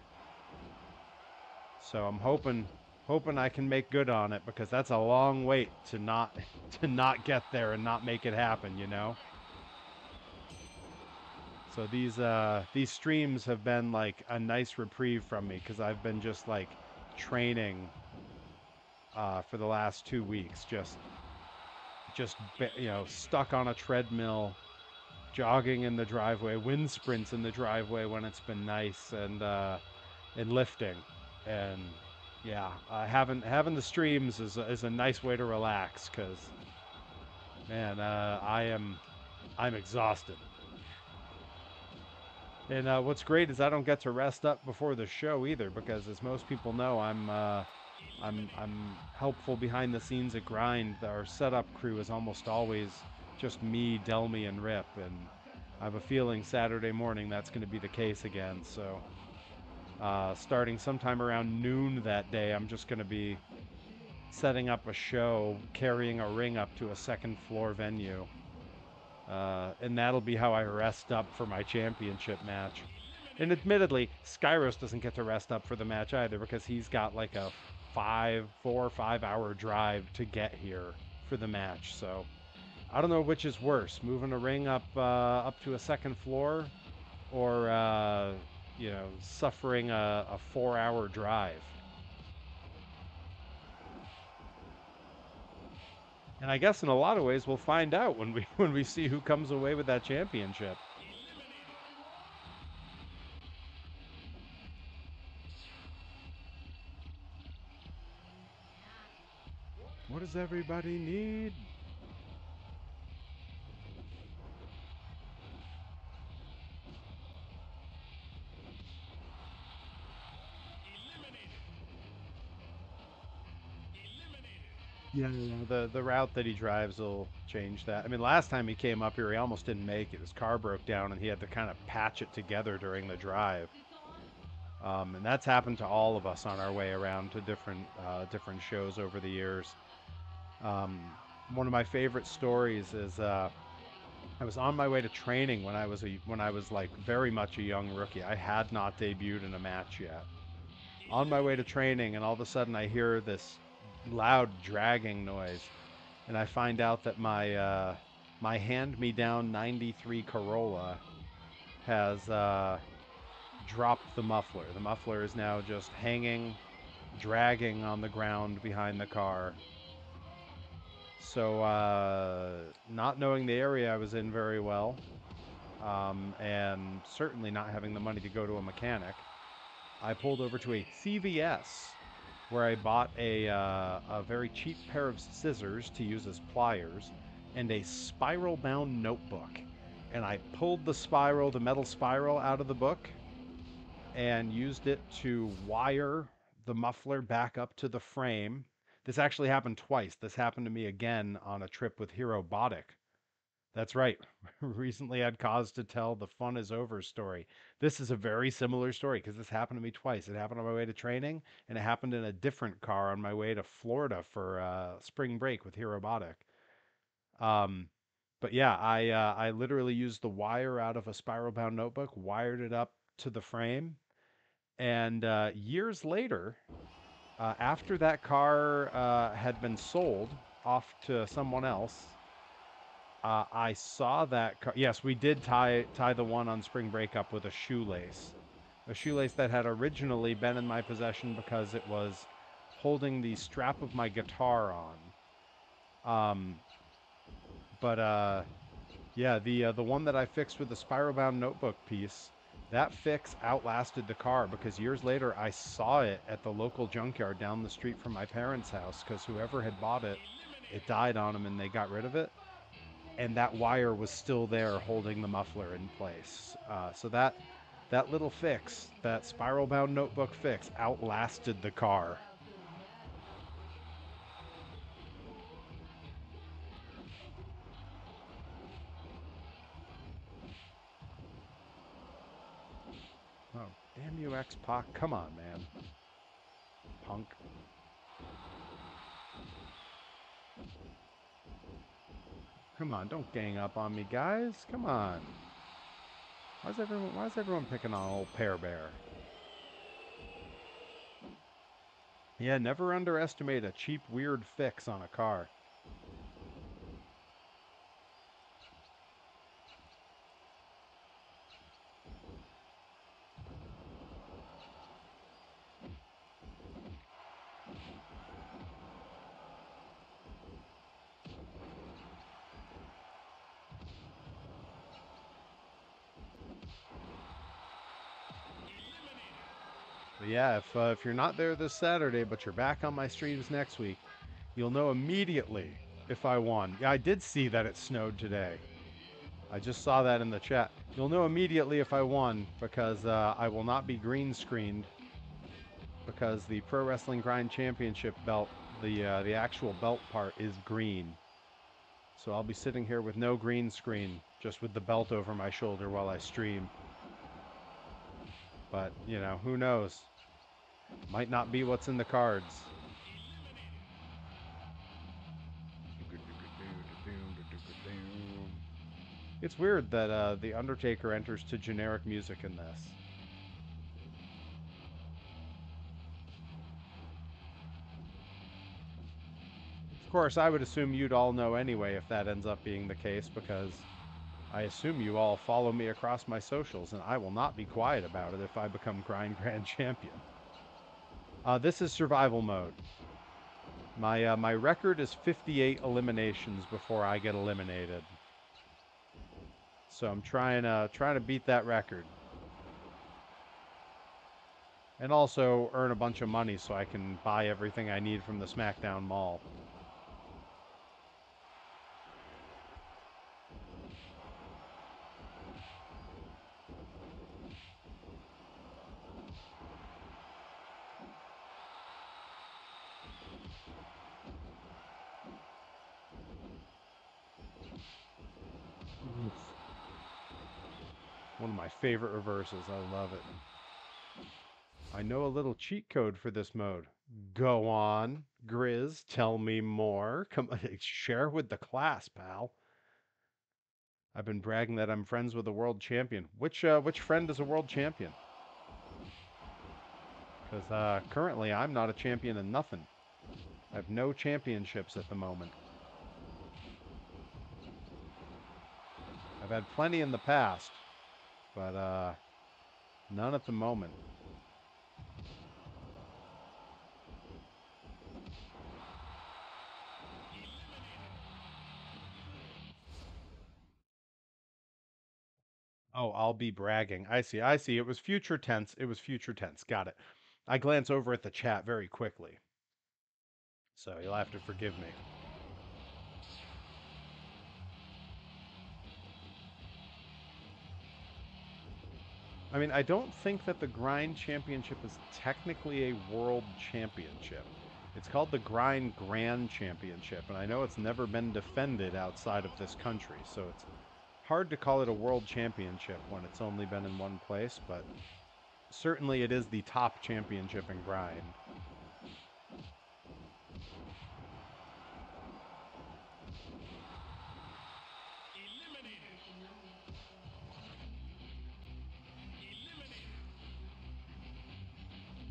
So I'm hoping I can make good on it because that's a long wait to not to not get there and not make it happen, you know. So these streams have been like a nice reprieve from me because I've been just like training for the last 2 weeks, just stuck on a treadmill, jogging in the driveway, wind sprints in the driveway when it's been nice, and lifting, and Yeah, having the streams is a nice way to relax because man, I'm exhausted. And what's great is I don't get to rest up before the show either because, as most people know, I'm helpful behind the scenes at Grind. Our setup crew is almost always just me, Delmy, and Rip, and I have a feeling Saturday morning that's going to be the case again. So, starting sometime around noon that day, I'm just going to be setting up a show, carrying a ring up to a second floor venue. And that'll be how I rest up for my championship match. And admittedly, Skyros doesn't get to rest up for the match either because he's got like a 4 or 5 hour drive to get here for the match. So I don't know which is worse, moving a ring up to a second floor, or suffering a 4 hour drive. And I guess in a lot of ways we'll find out when we when we see who comes away with that championship. What does everybody need? Yeah, the route that he drives will change that. I mean, last time he came up here, he almost didn't make it. His car broke down, and he had to kind of patch it together during the drive. And that's happened to all of us on our way around to different shows over the years. Um, One of my favorite stories is I was on my way to training when I was like very much a young rookie. I had not debuted in a match yet. On my way to training, and all of a sudden I hear this loud dragging noise, and I find out that my hand-me-down '93 Corolla has dropped the muffler. The muffler is now just hanging, dragging on the ground behind the car. So, not knowing the area I was in very well, and certainly not having the money to go to a mechanic, I pulled over to a CVS where I bought a very cheap pair of scissors to use as pliers and a spiral bound notebook. And I pulled the metal spiral out of the book and used it to wire the muffler back up to the frame. This actually happened twice. This happened to me again on a trip with Hero Botic. That's right. Recently had cause to tell the fun is over story. This is a very similar story because this happened to me twice. It happened on my way to training, and it happened in a different car on my way to Florida for spring break with Hero Botic. Um, but yeah, I literally used the wire out of a spiral bound notebook, wired it up to the frame, and years later, after that car had been sold off to someone else, I saw that car. Yes, we did tie the one on spring break up with a shoelace that had originally been in my possession because it was holding the strap of my guitar on. Um, but yeah, the one that I fixed with the spiral bound notebook piece, that fix outlasted the car because years later I saw it at the local junkyard down the street from my parents' house because whoever had bought it, it died on them and they got rid of it, and that wire was still there holding the muffler in place. So that little fix, that spiral bound notebook fix, outlasted the car. Oh, damn you, X Pac! Come on, man, punk. Come on, don't gang up on me, guys. Come on. Why is everyone picking on old Pear Bear? Yeah, never underestimate a cheap weird fix on a car. But yeah, if you're not there this Saturday, but you're back on my streams next week, you'll know immediately if I won. Yeah, I did see that it snowed today. I just saw that in the chat. You'll know immediately if I won because I will not be green screened because the Pro Wrestling Grind Championship belt, the actual belt part is green. So I'll be sitting here with no green screen, just with the belt over my shoulder while I stream. But, you know, who knows? Might not be what's in the cards. It's weird that The Undertaker enters to generic music in this. Of course, I would assume you'd all know anyway if that ends up being the case, because I assume you all follow me across my socials, and I will not be quiet about it if I become Grind Grand Champion. This is survival mode. My record is 58 eliminations before I get eliminated. So I'm trying to beat that record. And also earn a bunch of money so I can buy everything I need from the SmackDown Mall. One of my favorite reverses. I love it. I know a little cheat code for this mode. Go on, Grizz. Tell me more. Come share with the class, pal. I've been bragging that I'm friends with a world champion. Which friend is a world champion? Because currently I'm not a champion in nothing. I have no championships at the moment. I've had plenty in the past, but none at the moment. Oh, I'll be bragging. I see. I see. It was future tense. It was future tense. Got it. I glance over at the chat very quickly. So you'll have to forgive me. I mean, I don't think that the Grind Championship is technically a world championship. It's called the Grind Grand Championship, and I know it's never been defended outside of this country, so it's hard to call it a world championship when it's only been in one place, but certainly it is the top championship in Grind.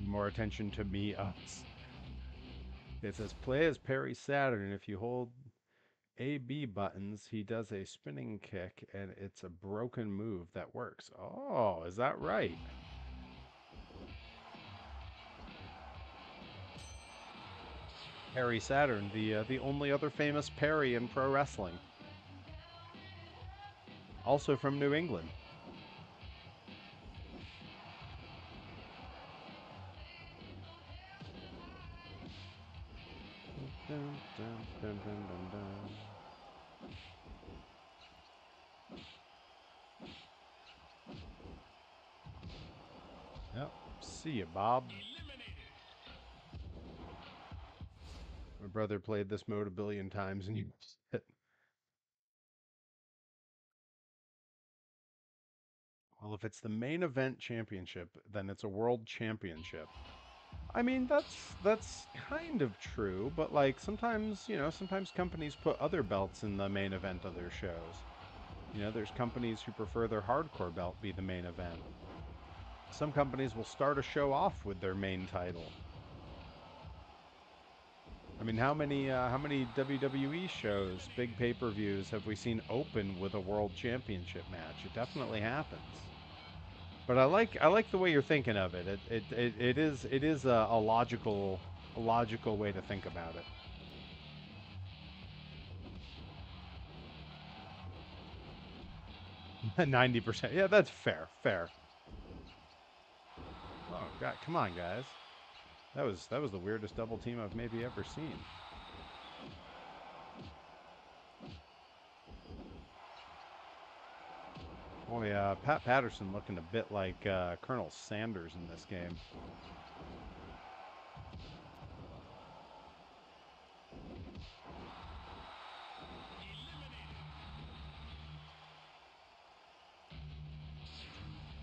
More attention to me, us. It says play as Perry Saturn. If you hold A-B buttons, he does a spinning kick, and it's a broken move that works. Oh, is that right? Perry Saturn, the only other famous Perry in pro wrestling. Also from New England. Dun, dun, dun, dun, dun, dun. Yep. See ya, Bob. My brother played this mode a billion times, and you. Well, if it's the main event championship, then it's a world championship. I mean, that's kind of true, but like sometimes, you know, sometimes companies put other belts in the main event of their shows. You know, there's companies who prefer their hardcore belt be the main event. Some companies will start a show off with their main title. I mean, how many WWE shows, big pay-per-views have we seen open with a world championship match? It definitely happens. But I like the way you're thinking of it. It is a logical way to think about it. 90%. Yeah, that's fair. Fair. God, come on, guys. That was the weirdest double team I've maybe ever seen. Only Pat Patterson looking a bit like Colonel Sanders in this game.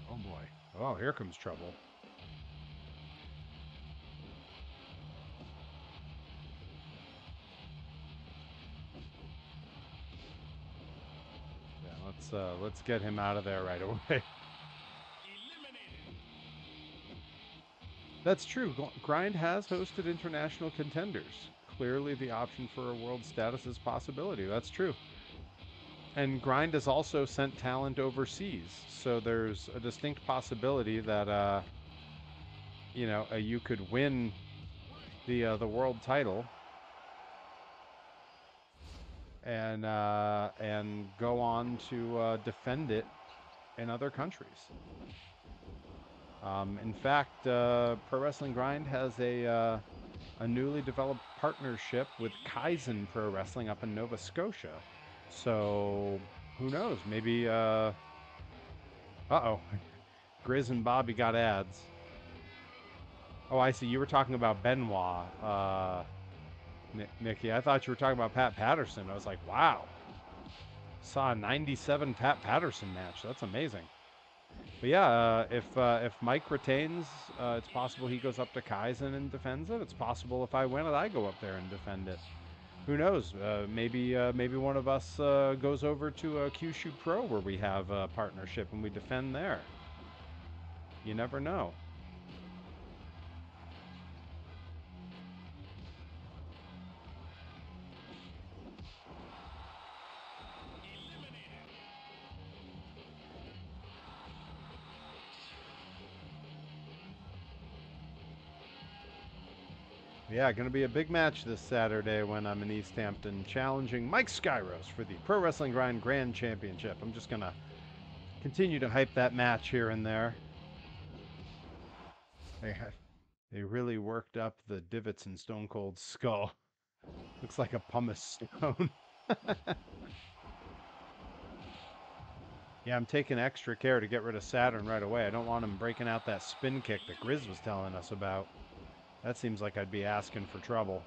Oh boy. Oh, here comes trouble. Yeah, let's get him out of there right away. That's true. Grind has hosted international contenders. Clearly, the option for a world status is a possibility. That's true. And Grind has also sent talent overseas, so there's a distinct possibility that you could win the world title and go on to defend it in other countries. In fact, Pro Wrestling Grind has a newly developed partnership with Kaizen Pro Wrestling up in Nova Scotia. So who knows? Maybe Grizz and Bobby got ads. Oh, I see. You were talking about Benoit, Nikki. I thought you were talking about Pat Patterson. I was like, wow. Saw a 97 Pat Patterson match. That's amazing. But yeah, if Mike retains, it's possible he goes up to Kaizen and defends it. It's possible if I win it, I go up there and defend it. Who knows? Maybe one of us goes over to Kyushu Pro where we have a partnership and we defend there. You never know. Yeah, going to be a big match this Saturday when I'm in East Hampton challenging Mike Skyros for the Pro Wrestling Grind Grand Championship. I'm just going to continue to hype that match here and there. They really worked up the divots in Stone Cold's skull. Looks like a pumice stone. Yeah, I'm taking extra care to get rid of Saturn right away. I don't want him breaking out that spin kick that Grizz was telling us about. That seems like I'd be asking for trouble.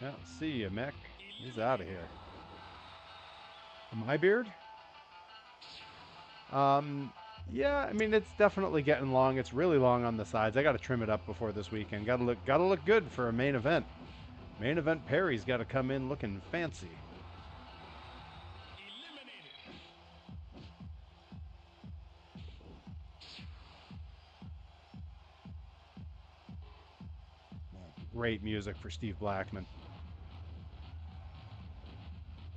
Yeah, see you, Mick. He's out of here. My beard? Yeah, I mean it's definitely getting long. It's really long on the sides. I got to trim it up before this weekend. Got to look good for a main event. Main event Perry's got to come in looking fancy. Great music for Steve Blackman.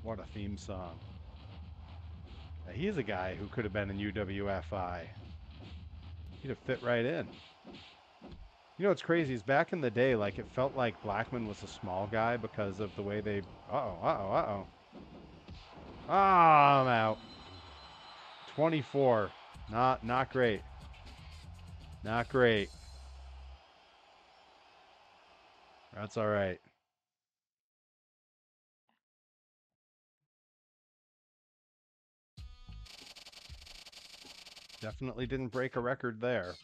What a theme song. He's a guy who could have been in UWFI. He'd have fit right in. You know what's crazy is back in the day, like it felt like Blackman was a small guy because of the way they. Uh-oh. Ah, I'm out. 24. Not great. Not great. That's all right. Definitely didn't break a record there.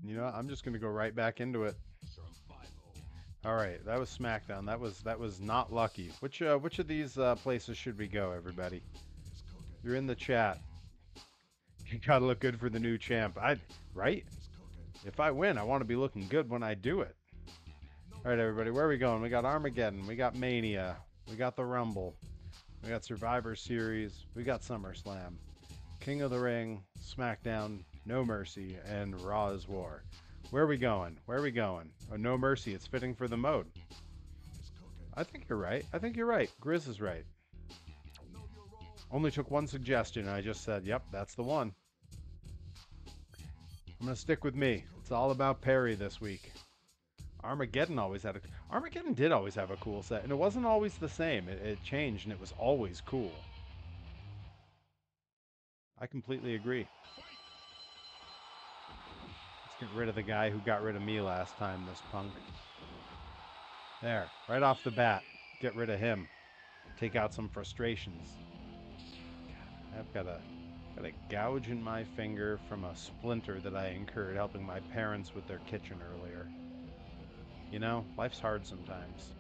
You know, I'm just going to go right back into it. All right, that was SmackDown. That was not lucky. Which of these places should we go, everybody? You're in the chat. You gotta look good for the new champ. Right? If I win, I want to be looking good when I do it. All right, everybody, where are we going? We got Armageddon. We got Mania. We got the Rumble. We got Survivor Series. We got SummerSlam. King of the Ring, SmackDown, No Mercy, and Raw is War. Where are we going? Where are we going? Oh, No Mercy. It's fitting for the mode. I think you're right. I think you're right. Grizz is right. Only took one suggestion, and I just said, yep, that's the one. I'm gonna stick with me. It's all about Perry this week. Armageddon did always have a cool set, and it wasn't always the same. It changed, and it was always cool. I completely agree. Let's get rid of the guy who got rid of me last time, this punk. There, right off the bat, get rid of him. Take out some frustrations. I've got a gouge in my finger from a splinter that I incurred helping my parents with their kitchen earlier. You know, life's hard sometimes.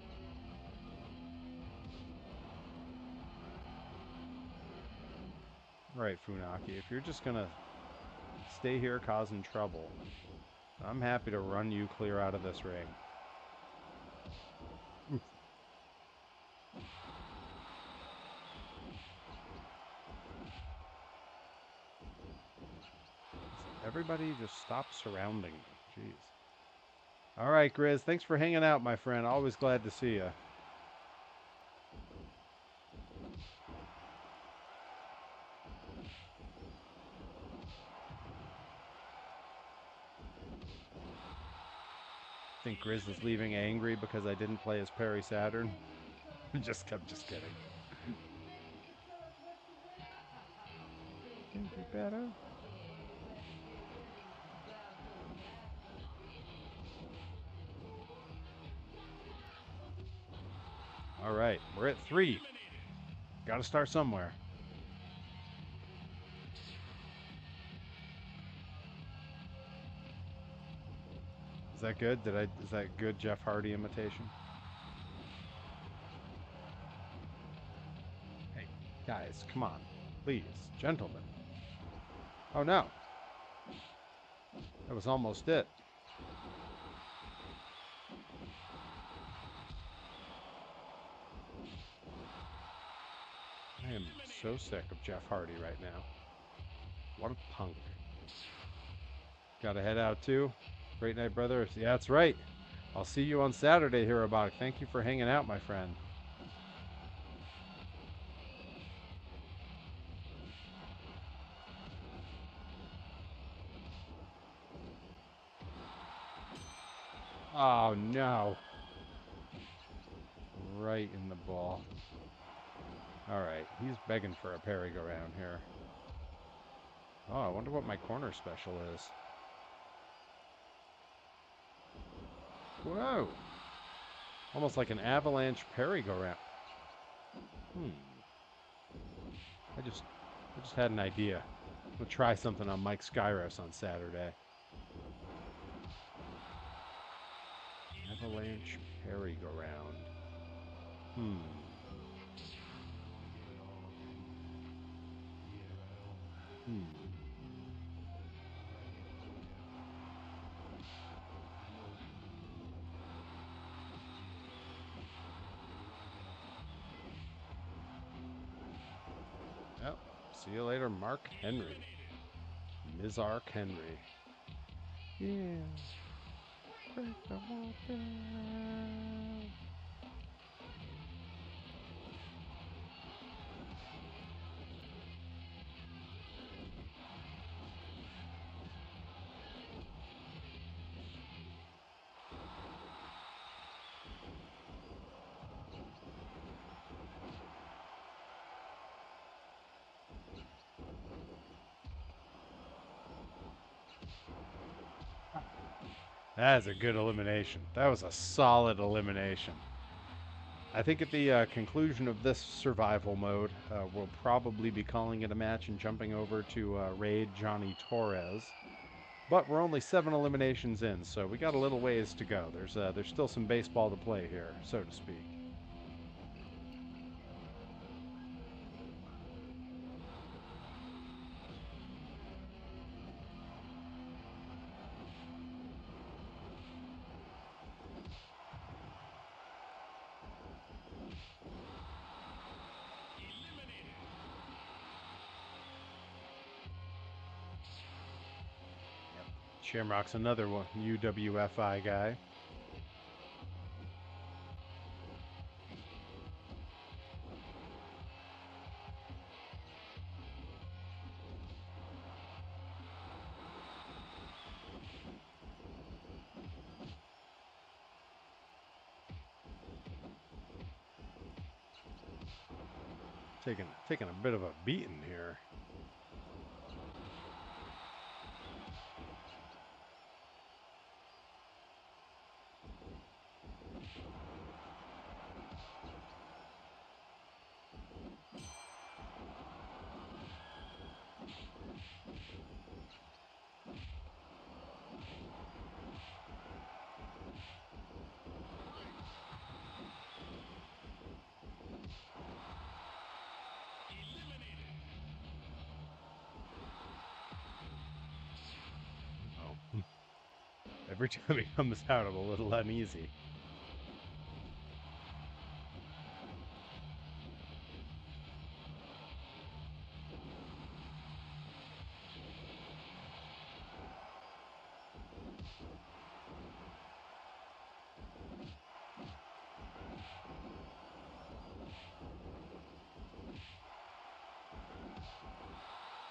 Right, Funaki, if you're just gonna stay here causing trouble, I'm happy to run you clear out of this ring. Everybody just stop surrounding me. Jeez. All right, Grizz, thanks for hanging out, my friend. Always glad to see you. Think Grizz is leaving angry because I didn't play as Perry Saturn? I'm just kidding. Can you be better? All right, we're at 3. Got to start somewhere. Is that good? Is that good Jeff Hardy imitation? Hey, guys, come on. Please, gentlemen. Oh no. That was almost it. I am so sick of Jeff Hardy right now. What a punk. Gotta head out too. Great night, brother. Yeah, that's right. I'll see you on Saturday, Hirobot. Thank you for hanging out, my friend. Oh, no. Right in the ball. All right. He's begging for a parry-go-round here. Oh, I wonder what my corner special is. Whoa. Almost like an avalanche parry-go-round. I just had an idea. I'm going to try something on Mike Skyros on Saturday. Avalanche parry-go-round. Yep. See you later, Mark Henry. Ms. Ark Henry. Yeah. Break the wall down. That is a good elimination. That was a solid elimination. I think at the conclusion of this survival mode, we'll probably be calling it a match and jumping over to raid Johnny Torres. But we're only 7 eliminations in, so we got a little ways to go. There's still some baseball to play here, so to speak. Shamrock's another one, UWFI guy. Taking a bit of a beating here. Oh. Every time he comes out, I'm a little uneasy.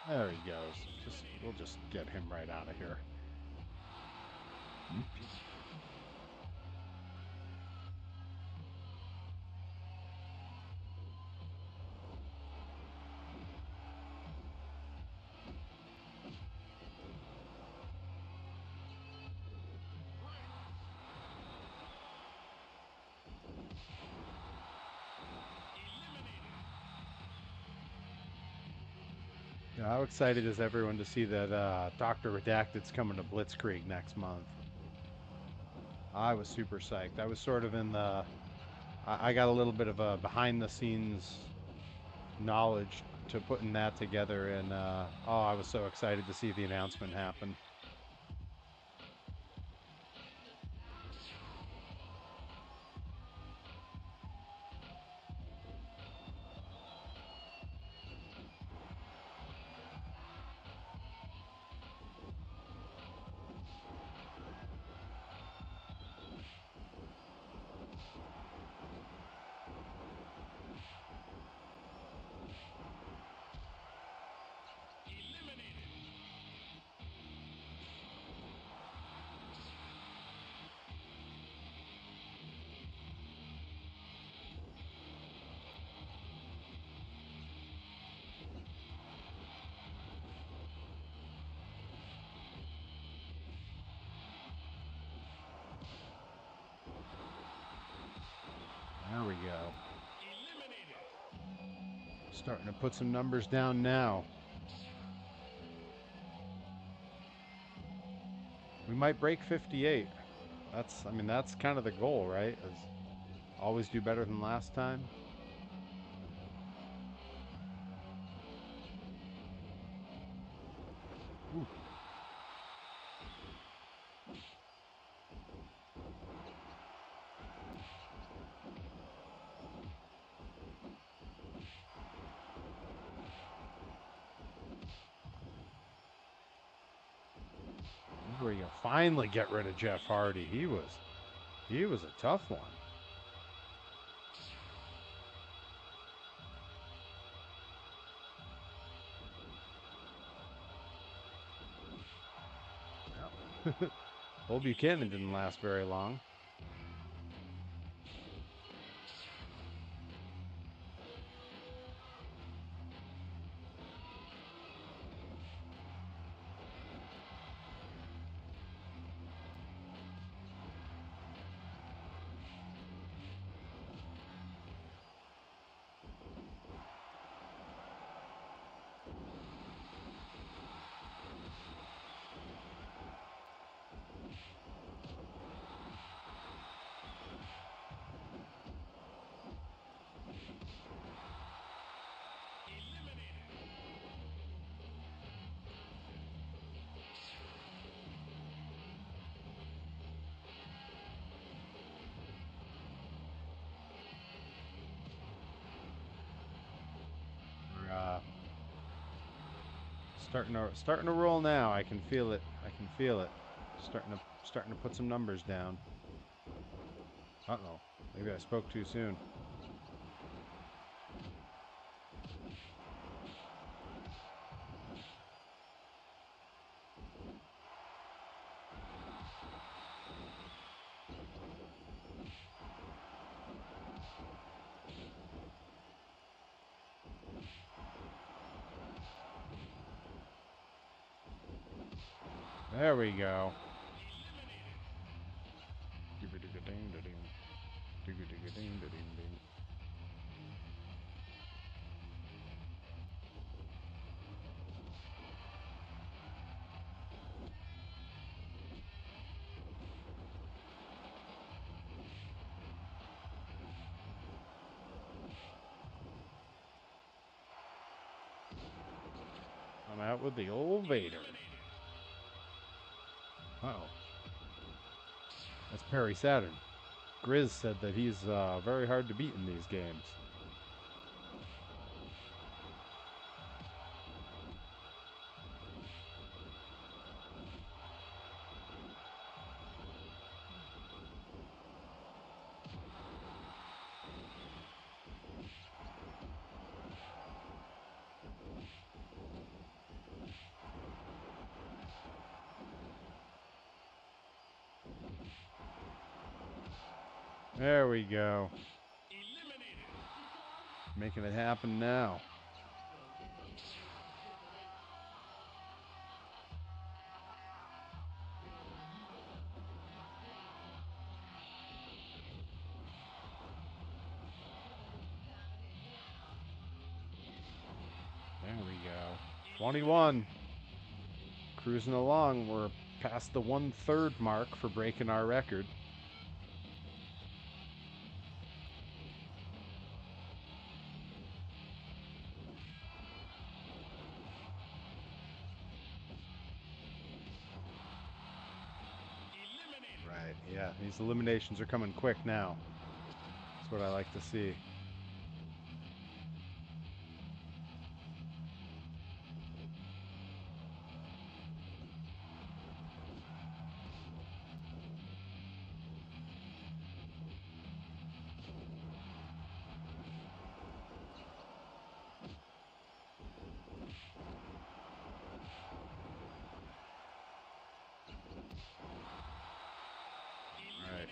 There he goes. We'll just get him right out of here. Yeah, how excited is everyone to see that Dr. Redacted's coming to Blitzkrieg next month? I was super psyched. I was sort of in the... I got a little bit of a behind-the-scenes knowledge to putting that together, and oh, I was so excited to see the announcement happen. There we go. Starting to put some numbers down now. We might break 58. I mean, that's kind of the goal, right? Is always do better than last time. Ooh. Where you finally get rid of Jeff Hardy. He was a tough one. Yep. Old Buchanan didn't last very long. We're starting to roll now. I can feel it. I can feel it. Starting to put some numbers down. Uh-oh. Maybe I spoke too soon. There we go. I'm out with the old Vader. Uh-oh. That's Perry Saturn. Grizz said that he's very hard to beat in these games. There we go. Making it happen now. There we go. 21. Cruising along. We're past the 1/3 mark for breaking our record. Right, yeah. These eliminations are coming quick now. That's what I like to see. Right.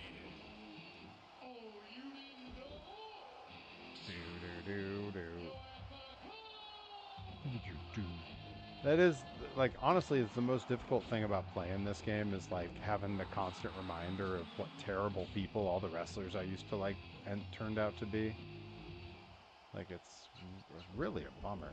That is, like, honestly, it's the most difficult thing about playing this game is, like, having the constant reminder of what terrible people all the wrestlers I used to like and turned out to be. Like, it's really a bummer.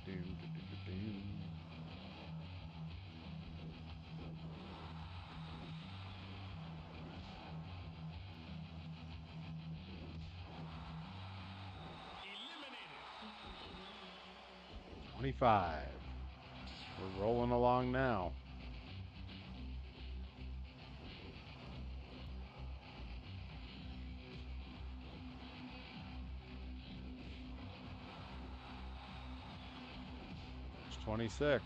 Do, do, do, do, do. 25. We're rolling along now. There's 26.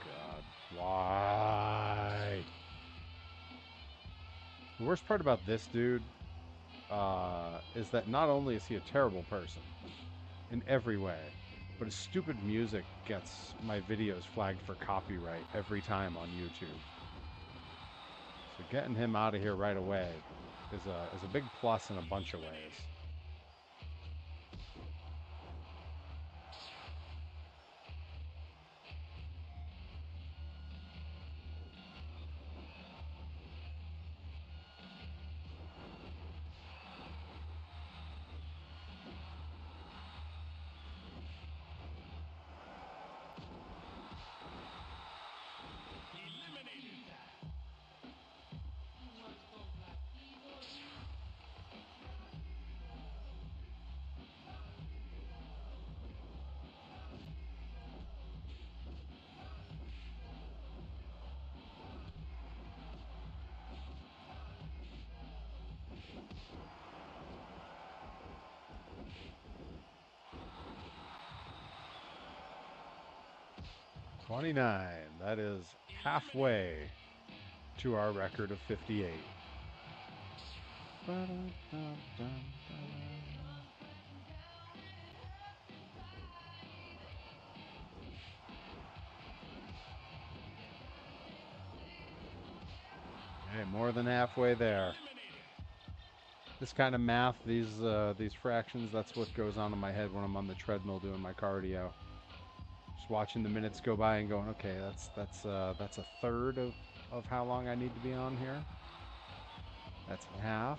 God, why? The worst part about this dude is that not only is he a terrible person in every way, but his stupid music gets my videos flagged for copyright every time on YouTube. So getting him out of here right away is a big plus in a bunch of ways. $29. That is halfway to our record of 58. Hey, more than halfway there. This kind of math, these fractions, that's what goes on in my head when I'm on the treadmill doing my cardio. Just watching the minutes go by and going, okay, that's a third of how long I need to be on here. That's half.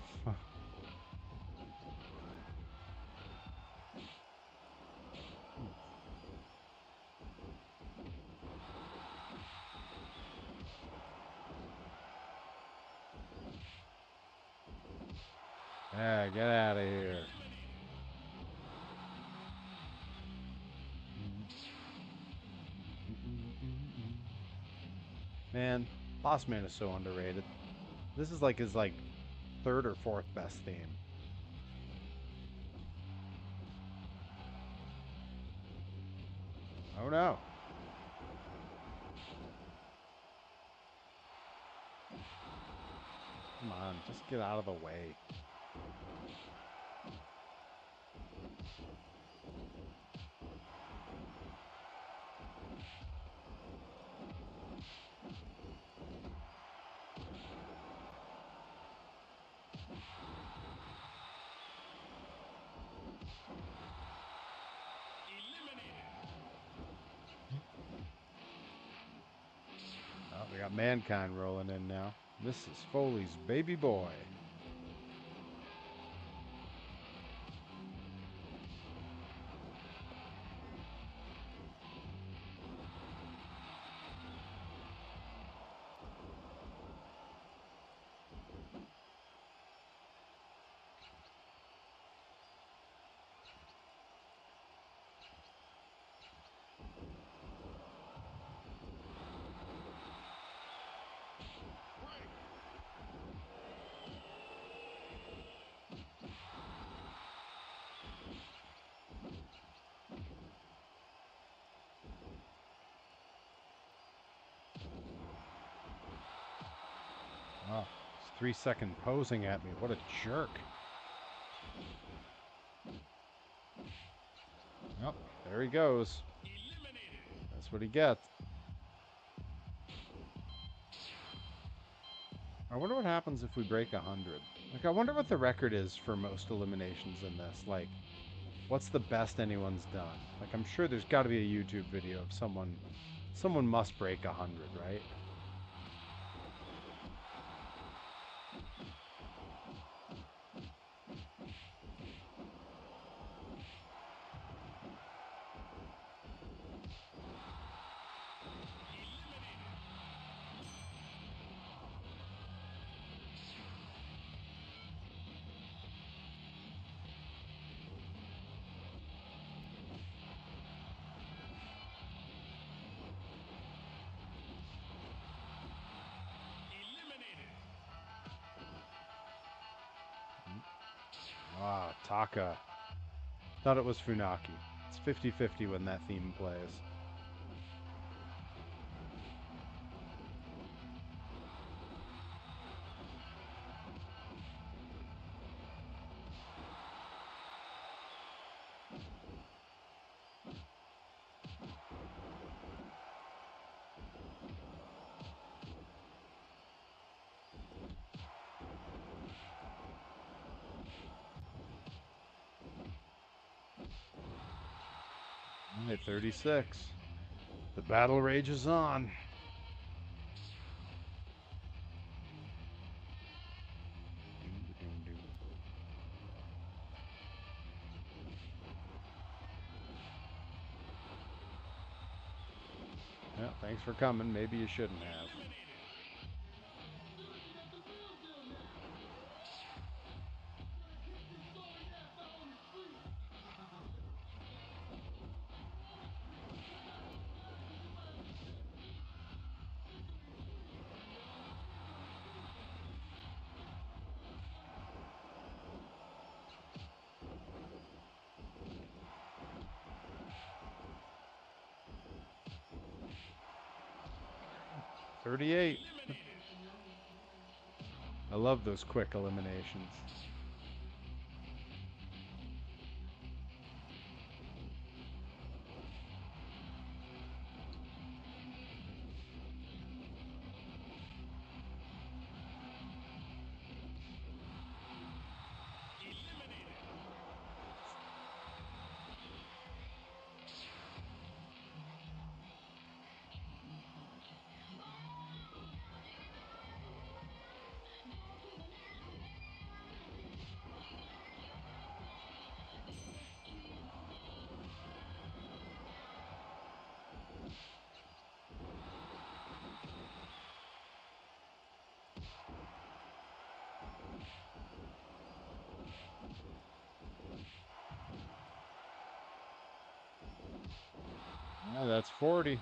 Yeah, get out of here. Man, Boss Man is so underrated. This is like his third or fourth best theme. Oh no. Come on, just get out of the way. Oh, we got Mankind rolling in now. This is Foley's baby boy. Oh, it's 3 second posing at me. What a jerk. Yep, there he goes. That's what he gets. I wonder what happens if we break 100. Like, I wonder what the record is for most eliminations in this. Like, what's the best anyone's done? Like, I'm sure there's got to be a YouTube video of someone must break 100, right? Ah, Taka. Thought it was Funaki. It's 50-50 when that theme plays. At 36. The battle rages on. Yeah, thanks for coming. Maybe you shouldn't have. $38. I love those quick eliminations. Yeah, that's 40.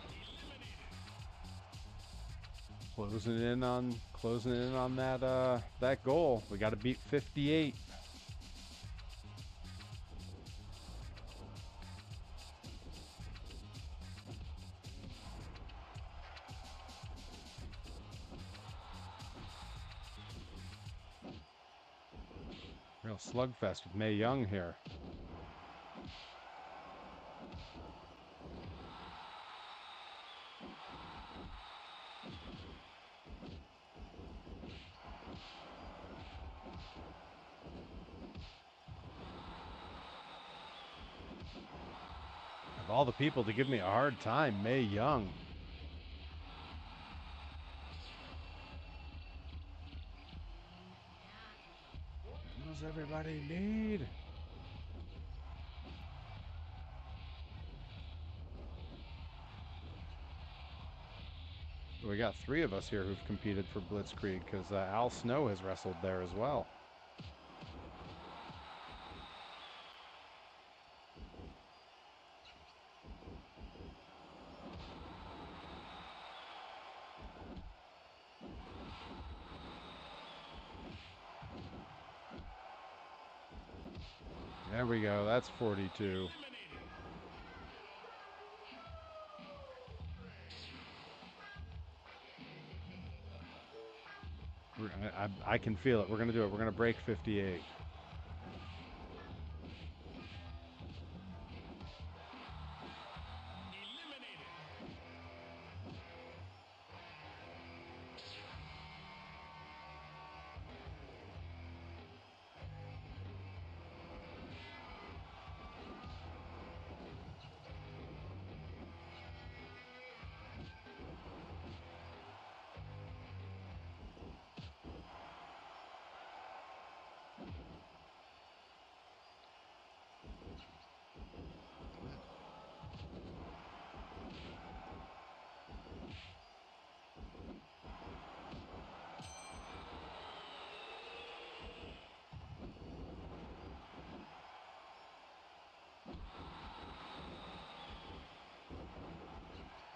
Closing in on that goal. We got to beat 58. Real slugfest with Mae Young here. Of all the people to give me a hard time, Mae Young. What does everybody need? We got 3 of us here who've competed for Blitzkrieg because Al Snow has wrestled there as well. There we go. That's 42. I can feel it. We're going to do it. We're going to break 58.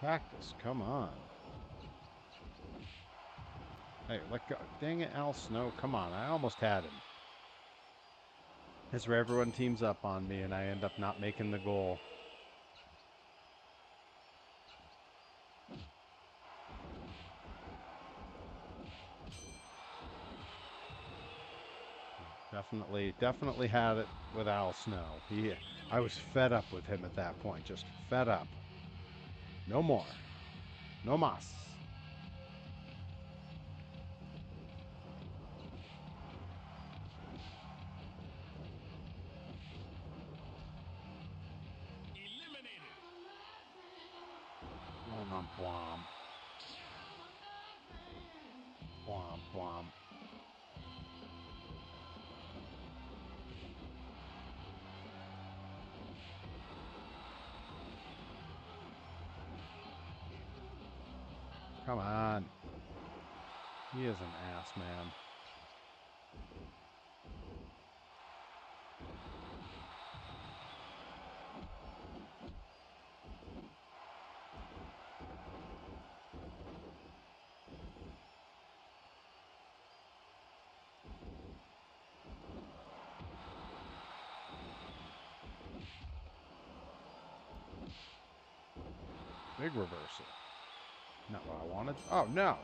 Practice, come on. Hey, let go. Dang it, Al Snow. Come on, I almost had him. That's where everyone teams up on me and I end up not making the goal. Definitely had it with Al Snow. I was fed up with him at that point, just fed up. No more. No mas. Blom, blom. Blom, blom. Come on. He is an ass, man. Big reversal. Not what I wanted. Oh, no.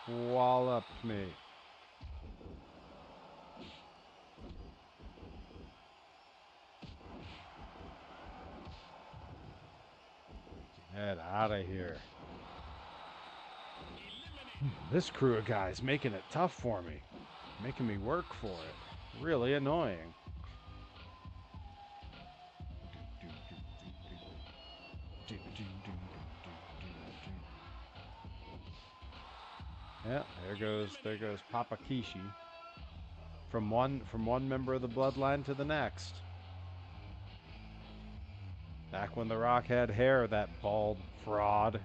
Walloped me. Get out of here. This crew of guys making it tough for me. Making me work for it. Really annoying. Yeah, there goes Papa Kishi. From one member of the bloodline to the next. Back when The Rock had hair, that bald fraud.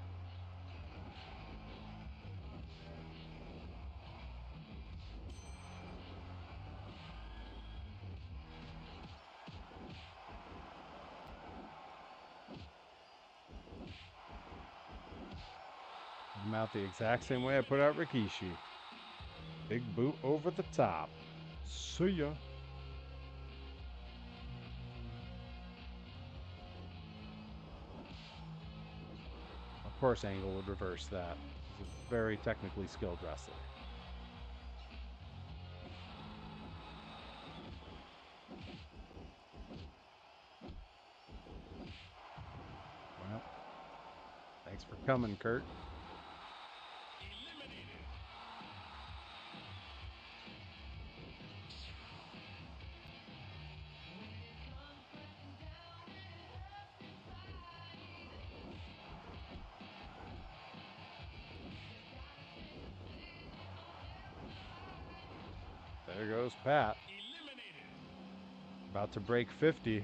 I'm out the exact same way I put out Rikishi. Big boot over the top. See ya. Of course, Angle would reverse that. He's a very technically skilled wrestler. Well, thanks for coming, Kurt. There goes Pat. About to break 50.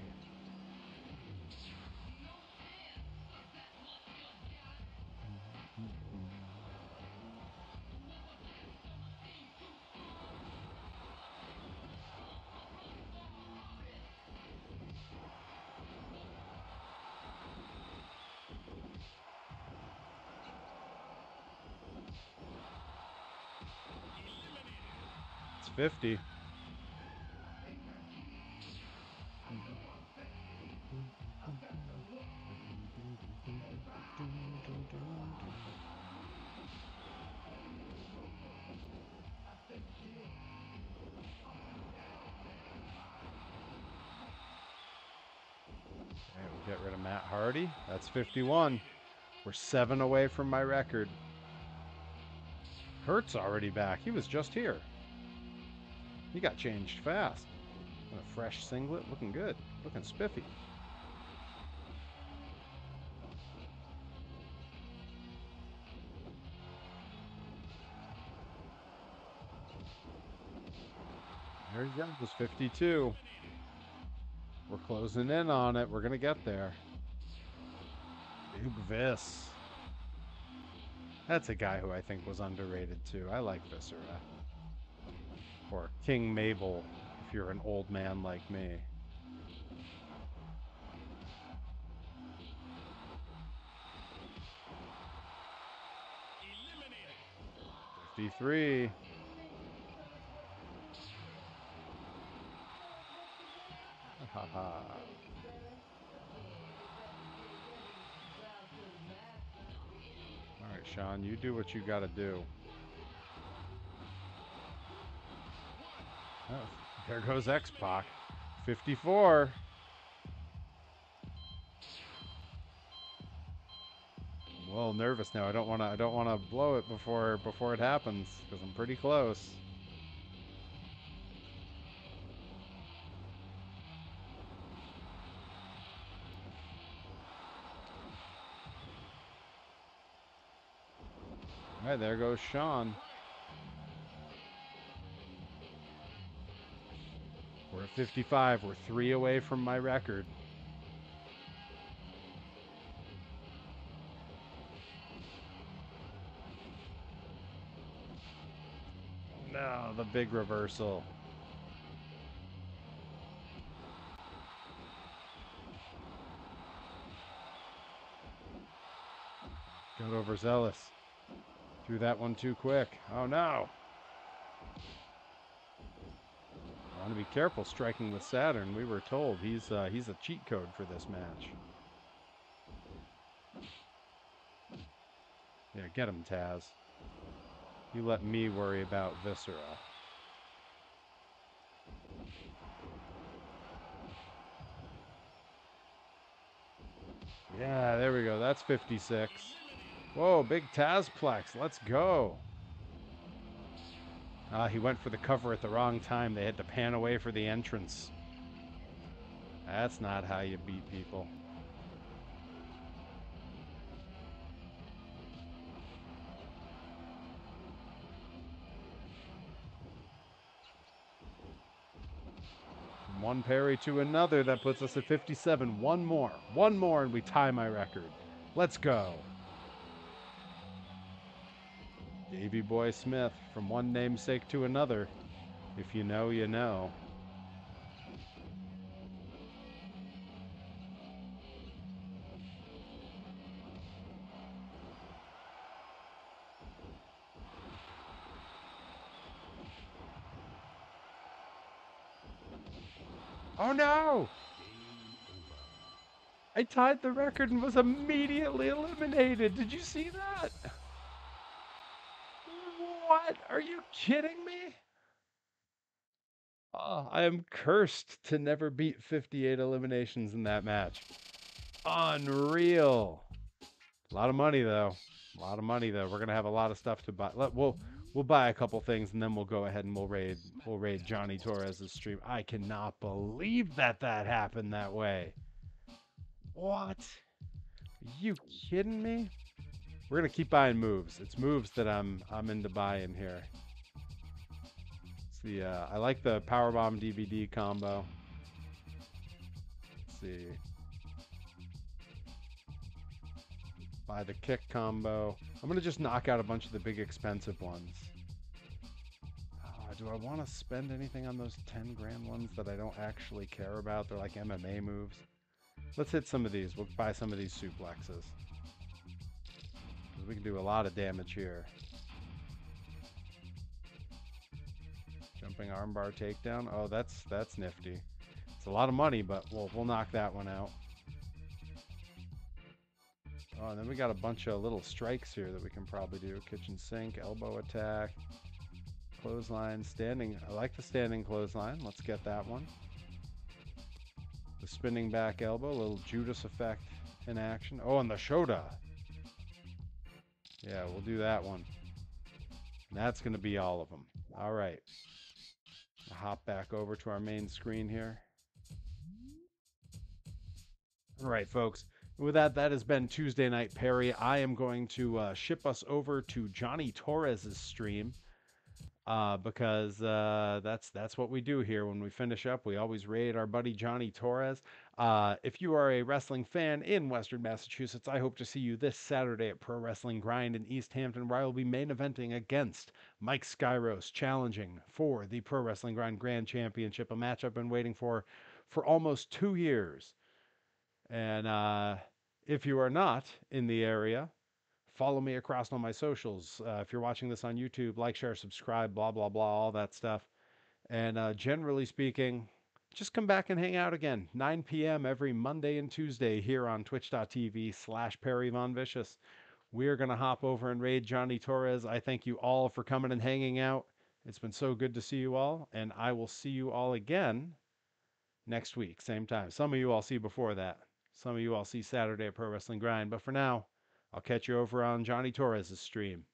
It's 50. And we get rid of Matt Hardy. That's 51. We're 7 away from my record. Kurt's already back. He was just here. He got changed fast. A fresh singlet. Looking good. Looking spiffy. There he goes. 52. We're closing in on it. We're going to get there. Big Vis. That's a guy who I think was underrated too. I like Viscera. Or King Mabel, if you're an old man like me. 53. Haha. All right, Sean, you do what you got to do. Oh, there goes X-Pac. 54. I'm a little nervous now. I don't want to blow it before it happens because I'm pretty close. All right, there goes Sean. We're at 55. We're 3 away from my record. No, the big reversal. Got overzealous. Threw that one too quick. Oh no. I want to be careful striking with Saturn. We were told he's a cheat code for this match. Yeah, get him, Taz. You let me worry about Viscera. Yeah, there we go. That's 56. Whoa, big Tazplex. Let's go. He went for the cover at the wrong time. They had to pan away for the entrance. That's not how you beat people. From one Perry to another, that puts us at 57. One more. One more, and we tie my record. Let's go. Davy Boy Smith, from one namesake to another. If you know, you know. Oh no! I tied the record and was immediately eliminated. Did you see that? What? Are you kidding me? Oh, I am cursed to never beat 58 eliminations in that match. Unreal. A lot of money though. A lot of money though. We're gonna have a lot of stuff to buy. We'll buy a couple things and then we'll go ahead and we'll raid Johnny Torres's stream. I cannot believe that happened that way. What? Are you kidding me? We're gonna keep buying moves. It's moves that I'm into buying here. It's the I like the Powerbomb DVD combo. Let's see. Buy the kick combo. I'm gonna just knock out a bunch of the big expensive ones. Do I want to spend anything on those 10 grand ones that I don't actually care about? They're like MMA moves. Let's hit some of these. We'll buy some of these suplexes. We can do a lot of damage here. Jumping armbar takedown. Oh, that's nifty. It's a lot of money, but we'll knock that one out. Oh, and then we got a bunch of little strikes here that we can probably do. Kitchen sink, elbow attack, clothesline, standing. I like the standing clothesline. Let's get that one. The spinning back elbow, a little Judas effect in action. Oh, and the Shoda. Yeah, we'll do that one. And that's going to be all of them. All right. I'll hop back over to our main screen here. All right, folks. With that, that has been Tuesday Night Perry. I am going to ship us over to Johnny Torres's stream because that's what we do here. When we finish up, we always raid our buddy Johnny Torres. If you are a wrestling fan in Western Massachusetts, I hope to see you this Saturday at Pro Wrestling Grind in East Hampton, where I will be main eventing against Mike Skyros, challenging for the Pro Wrestling Grind Grand Championship, a match I've been waiting for almost 2 years. And if you are not in the area, follow me across on my socials. If you're watching this on YouTube, like, share, subscribe, blah, blah, blah, all that stuff. And generally speaking, just come back and hang out again. 9 p.m. every Monday and Tuesday here on twitch.tv/Perry Von Vicious. We're going to hop over and raid Johnny Torres. I thank you all for coming and hanging out. It's been so good to see you all. And I will see you all again next week, same time. Some of you I'll see before that. Some of you I'll see Saturday at Pro Wrestling Grind. But for now, I'll catch you over on Johnny Torres' stream.